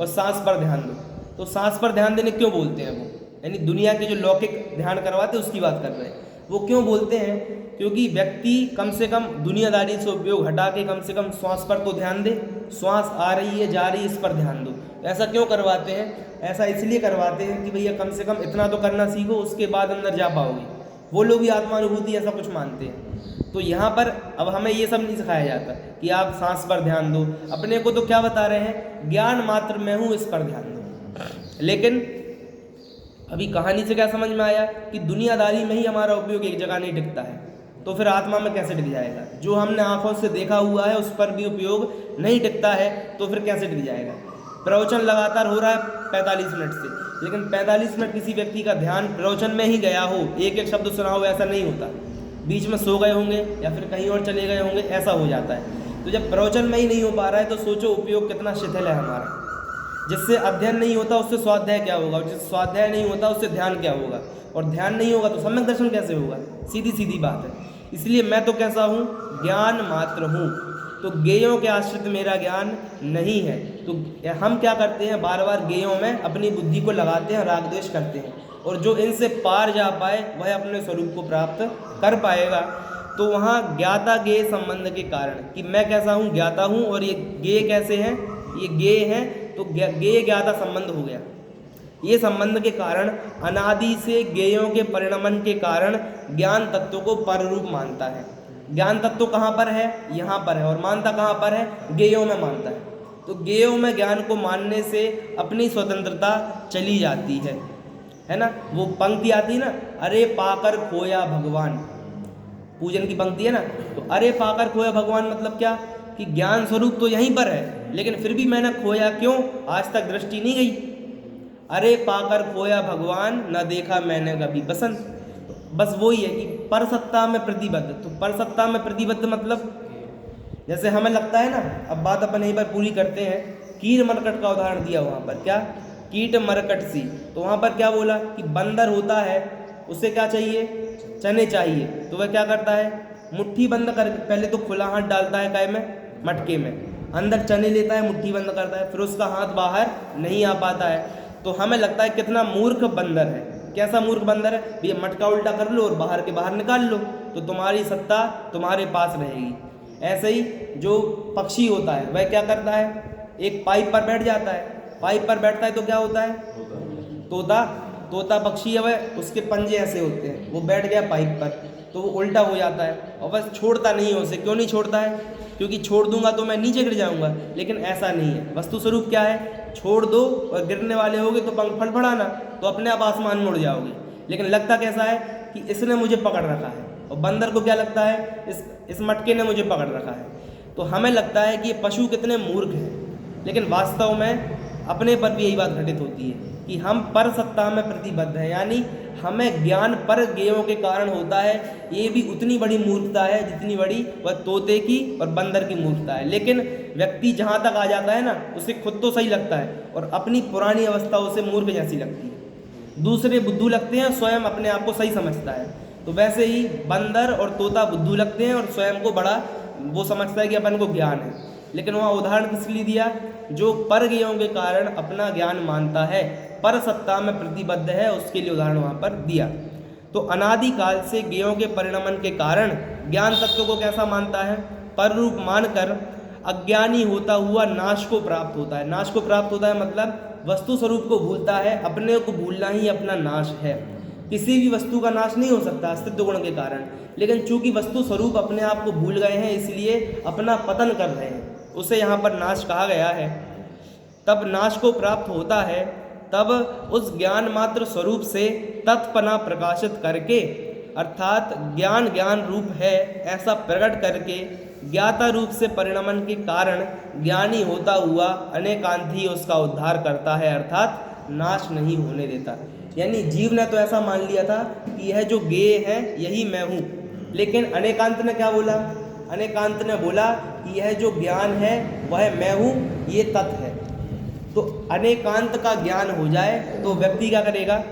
और सांस पर ध्यान दो। तो सांस पर ध्यान देने क्यों बोलते हैं वो? यानी दुनिया के जो लौकिक ध्यान करवाते हैं उसकी बात कर रहे हैं। वो क्यों बोलते हैं? क्योंकि व्यक्ति कम से कम दुनियादारी से उपयोग हटा के कम से कम श्वास पर तो ध्यान दे। श्वास आ रही है, जा रही है, इस पर ध्यान दो। ऐसा क्यों करवाते हैं? ऐसा इसलिए करवाते हैं कि भैया कम से कम इतना तो करना सीखो, उसके बाद अंदर जा पाओगे। वो लोग भी आत्मानुभूति ऐसा कुछ मानते हैं। तो यहाँ पर अब हमें ये सब नहीं सिखाया जाता कि आप सांस पर ध्यान दो। अपने को तो क्या बता रहे हैं? ज्ञान मात्र मैं हूँ, इस पर ध्यान दो। लेकिन अभी कहानी से क्या समझ में आया कि दुनियादारी में ही हमारा उपयोग एक जगह नहीं टिकता है, तो फिर आत्मा में कैसे टिक जाएगा? जो हमने आंखों से देखा हुआ है उस पर भी उपयोग नहीं टिकता है, तो फिर कैसे टिक जाएगा? प्रवचन लगातार हो रहा है 45 मिनट से, लेकिन 45 मिनट किसी व्यक्ति का ध्यान प्रवचन में ही गया हो, एक एक शब्द सुना हो, ऐसा नहीं होता। बीच में सो गए होंगे या फिर कहीं और चले गए होंगे, ऐसा हो जाता है। तो जब प्रवचन में ही नहीं हो पा रहा है तो सोचो उपयोग कितना शिथिल है हमारा। जिससे अध्ययन नहीं होता उससे स्वाध्याय क्या होगा, जिससे स्वाध्याय नहीं होता उससे ध्यान क्या होगा, और ध्यान नहीं होगा तो सम्यक दर्शन कैसे होगा? सीधी सीधी बात है। इसलिए मैं तो कैसा हूँ? ज्ञान मात्र हूँ। तो गेयों के आश्रित मेरा ज्ञान नहीं है। तो हम क्या करते हैं? बार बार गेयों में अपनी बुद्धि को लगाते हैं, राग द्वेष करते हैं, और जो इनसे पार जा पाए वह अपने स्वरूप को प्राप्त कर पाएगा। तो वहाँ ज्ञाता गेय संबंध के कारण कि मैं कैसा हूँ? ज्ञाता हूँ, और ये गेय कैसे हैं? ये गेय हैं, तो गेय ज्ञाता संबंध हो गया। ये संबंध के कारण अनादि से गेयों के परिणमन के कारण ज्ञान तत्व को पररूप मानता है। ज्ञान तत्व कहाँ पर है? यहाँ पर है। और मानता कहाँ पर है? गेयों में मानता है। तो गेयों में ज्ञान को मानने से अपनी स्वतंत्रता चली जाती है ना? वो पंक्ति आती है ना, अरे पाकर खोया भगवान, पूजन की पंक्ति है ना। तो अरे पाकर खोया भगवान मतलब क्या? कि ज्ञान स्वरूप तो यहीं पर है, लेकिन फिर भी मैंने खोया क्यों? आज तक दृष्टि नहीं गई। अरे पाकर खोया भगवान, न देखा मैंने कभी बसंत। बस वही है कि पर सत्ता में प्रतिबद्ध। तो पर सत्ता में प्रतिबद्ध मतलब जैसे हमें लगता है ना, अब बात अपन यहीं पर पूरी करते हैं। कीट मरकट का उदाहरण दिया वहाँ पर, क्या? कीट मरकट सी। तो वहाँ पर क्या बोला कि बंदर होता है, उसे क्या चाहिए? चने चाहिए। तो वह क्या करता है? मुट्ठी बंद कर, पहले तो खुला हाथ डालता है, काय में? मटके में, अंदर चने लेता है, मुट्ठी बंद करता है, फिर उसका हाथ बाहर नहीं आ पाता है। तो हमें लगता है कितना मूर्ख बंदर है। कैसा मूर्ख बंदर है? भैया मटका उल्टा कर लो और बाहर के बाहर निकाल लो, तो तुम्हारी सत्ता तुम्हारे पास रहेगी। ऐसे ही जो पक्षी होता है वह क्या करता है? एक पाइप पर बैठ जाता है। पाइप पर बैठता है तो क्या होता है? तोता पक्षी है, वह उसके पंजे ऐसे होते हैं, वो बैठ गया पाइप पर तो वो उल्टा हो जाता है, और बस छोड़ता नहीं है उसे। क्यों नहीं छोड़ता है? क्योंकि छोड़ दूंगा तो मैं नीचे गिर जाऊंगा। लेकिन ऐसा नहीं है। वस्तु स्वरूप क्या है? छोड़ दो और गिरने वाले होगे तो पंख फड़फड़ाना, तो अपने आप आसमान में उड़ जाओगे। लेकिन लगता कैसा है कि इसने मुझे पकड़ रखा है, और बंदर को क्या लगता है? इस मटके ने मुझे पकड़ रखा है। तो हमें लगता है कि ये पशु कितने मूर्ख हैं, लेकिन वास्तव में अपने पर भी यही बात घटित होती है कि हम पर सत्ता में प्रतिबद्ध हैं। यानी हमें ज्ञान पर गेयों के कारण होता है, ये भी उतनी बड़ी मूर्खता है जितनी बड़ी वह तोते की और बंदर की मूर्खता है। लेकिन व्यक्ति जहाँ तक आ जाता है ना, उसे खुद तो सही लगता है और अपनी पुरानी अवस्था उसे मूर्ख जैसी लगती है। दूसरे बुद्धू लगते हैं, स्वयं अपने आप को सही समझता है। तो वैसे ही बंदर और तोता बुद्धू लगते हैं और स्वयं को बड़ा वो समझता है कि अपन को ज्ञान है। लेकिन वहाँ उदाहरण किस लिए दिया? जो पर गेयों के कारण अपना ज्ञान मानता है, पर सत्ता में प्रतिबद्ध है, उसके लिए उदाहरण वहाँ पर दिया। तो अनादिकाल से गेयों के परिणमन के कारण ज्ञान तत्व को कैसा मानता है? पर रूप मानकर अज्ञानी होता हुआ नाश को प्राप्त होता है। नाश को प्राप्त होता है मतलब वस्तु स्वरूप को भूलता है, अपने को भूलना ही अपना नाश है। किसी भी वस्तु का नाश नहीं हो सकता अस्तित्व गुण के कारण, लेकिन चूंकि वस्तु स्वरूप अपने आप को भूल गए हैं, इसलिए अपना पतन कर रहे हैं, उसे यहाँ पर नाश कहा गया है। तब नाश को प्राप्त होता है, तब उस ज्ञान मात्र स्वरूप से तत्पना प्रकाशित करके, अर्थात ज्ञान ज्ञान रूप है ऐसा प्रकट करके, ज्ञाता रूप से परिणमन के कारण ज्ञानी होता हुआ अनेकांत ही उसका उद्धार करता है, अर्थात नाश नहीं होने देता। यानी जीव ने तो ऐसा मान लिया था कि यह जो गेय है यही मैं हूँ, लेकिन अनेकांत ने क्या बोला? अनेकांत ने बोला कि यह जो ज्ञान है वह मैं हूँ, ये तत् है। तो अनेकांत का ज्ञान हो जाए तो व्यक्ति क्या करेगा?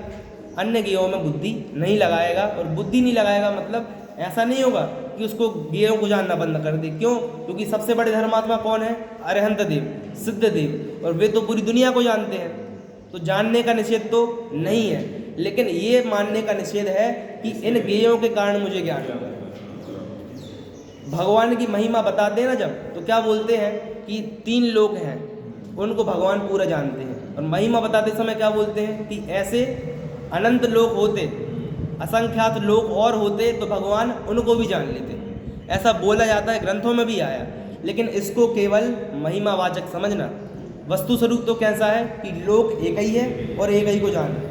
अन्य गेयों में बुद्धि नहीं लगाएगा, और बुद्धि नहीं लगाएगा मतलब ऐसा नहीं होगा कि उसको गेयों को जानना बंद कर दे। क्यों? क्योंकि सबसे बड़े धर्मात्मा कौन है? अरिहंत देव, सिद्ध देव, और वे तो पूरी दुनिया को जानते हैं। तो जानने का निषेध तो नहीं है, लेकिन ये मानने का निषेध है कि इन गेयों के कारण मुझे ज्ञान होगा। भगवान की महिमा बताते हैं ना जब, तो क्या बोलते हैं कि 3 लोक हैं, उनको भगवान पूरा जानते हैं। और महिमा बताते समय क्या बोलते हैं कि ऐसे अनंत लोक होते, असंख्यात लोक और होते तो भगवान उनको भी जान लेते। ऐसा बोला जाता है, ग्रंथों में भी आया। लेकिन इसको केवल महिमावाचक समझना। वस्तु स्वरूप तो कैसा है कि लोक एक ही है और एक ही को जानते।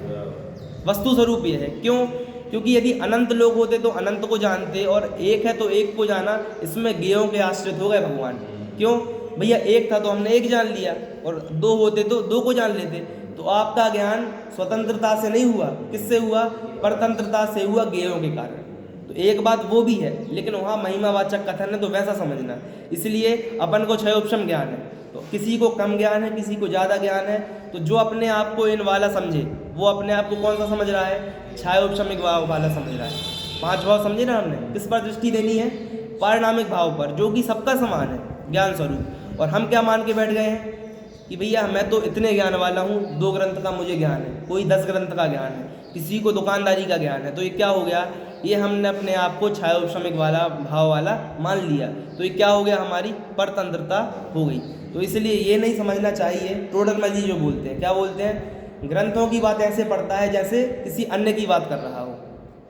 वस्तु स्वरूप ये है। क्यों? क्योंकि यदि अनंत लोग होते तो अनंत को जानते, और एक है तो एक को जाना, इसमें गेयों के आश्रित हो गए भगवान। क्यों? भैया एक था तो हमने एक जान लिया, और 2 होते तो 2 को जान लेते। तो आपका ज्ञान स्वतंत्रता से नहीं हुआ, किससे हुआ? परतंत्रता से हुआ, गेयों के कारण। तो एक बात वो भी है, लेकिन वहाँ महिमावाचक कथन है तो वैसा समझना। इसलिए अपन को 6 उपशम ज्ञान है, तो किसी को कम ज्ञान है, किसी को ज़्यादा ज्ञान है। तो जो अपने आप को इन वाला समझे, वो अपने आप को कौन सा समझ रहा है? 6 उपशमिक भाव वाला समझ रहा है। 5 भाव समझे ना हमने? किस पर दृष्टि देनी है? पारिणामिक भाव पर, जो कि सबका समान है, ज्ञान स्वरूप। और हम क्या मान के बैठ गए हैं कि भैया मैं तो इतने ज्ञान वाला हूँ, 2 ग्रंथ का मुझे ज्ञान है, कोई 10 ग्रंथ का ज्ञान है, किसी को दुकानदारी का ज्ञान है। तो ये क्या हो गया? ये हमने अपने आप को 6 उपशमिक वाला भाव वाला मान लिया। तो ये क्या हो गया? हमारी परतंत्रता हो गई। तो इसलिए ये नहीं समझना चाहिए। टोडरमल जी जो बोलते हैं, क्या बोलते हैं? ग्रंथों की बात ऐसे पढ़ता है जैसे किसी अन्य की बात कर रहा हो,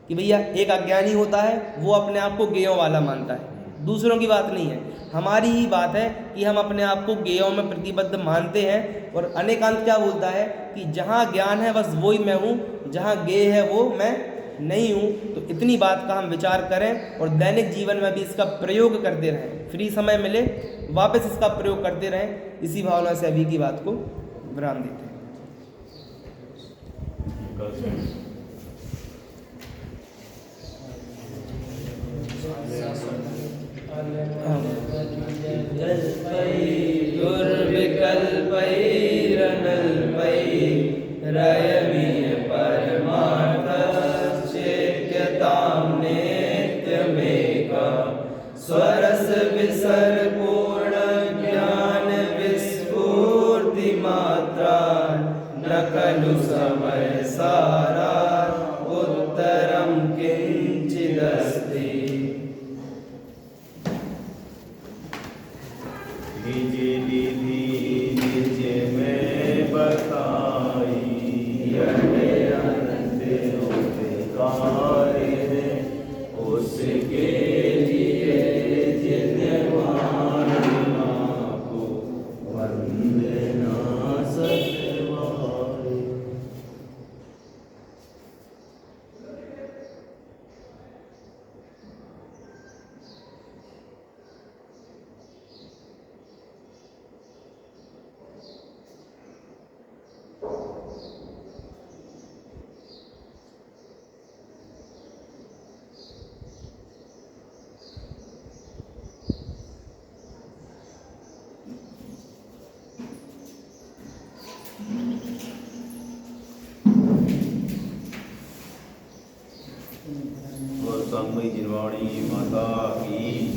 कि भैया एक अज्ञानी होता है, वो अपने आप को गेयों वाला मानता है। दूसरों की बात नहीं है, हमारी ही बात है कि हम अपने आप को गेयों में प्रतिबद्ध मानते हैं। और अनेकांत क्या बोलता है कि जहाँ ज्ञान है बस वही मैं हूँ, जहाँ गेय है वो मैं नहीं हूँ। तो इतनी बात का हम विचार करें और दैनिक जीवन में भी इसका प्रयोग करते रहें। फ्री समय मिले वापस इसका प्रयोग करते रहें। इसी भावना से अभी की बात को विराम देते हैं। दुर्विकल्पैरनल्पैरयमिह परमार्थश्चेत्यतां नित्यमेकः स्वरस विसर्पूर्ण ज्ञान विस्फूर्ति मात्रा न खलु समय सारा उत्तरम किंचिदस्ति। निज विधि निज में बताई, यह अनंत कार्य है उसके लिए जिन मानना को वंदना सतवाई। गोस्वामी जिनवाणी माता की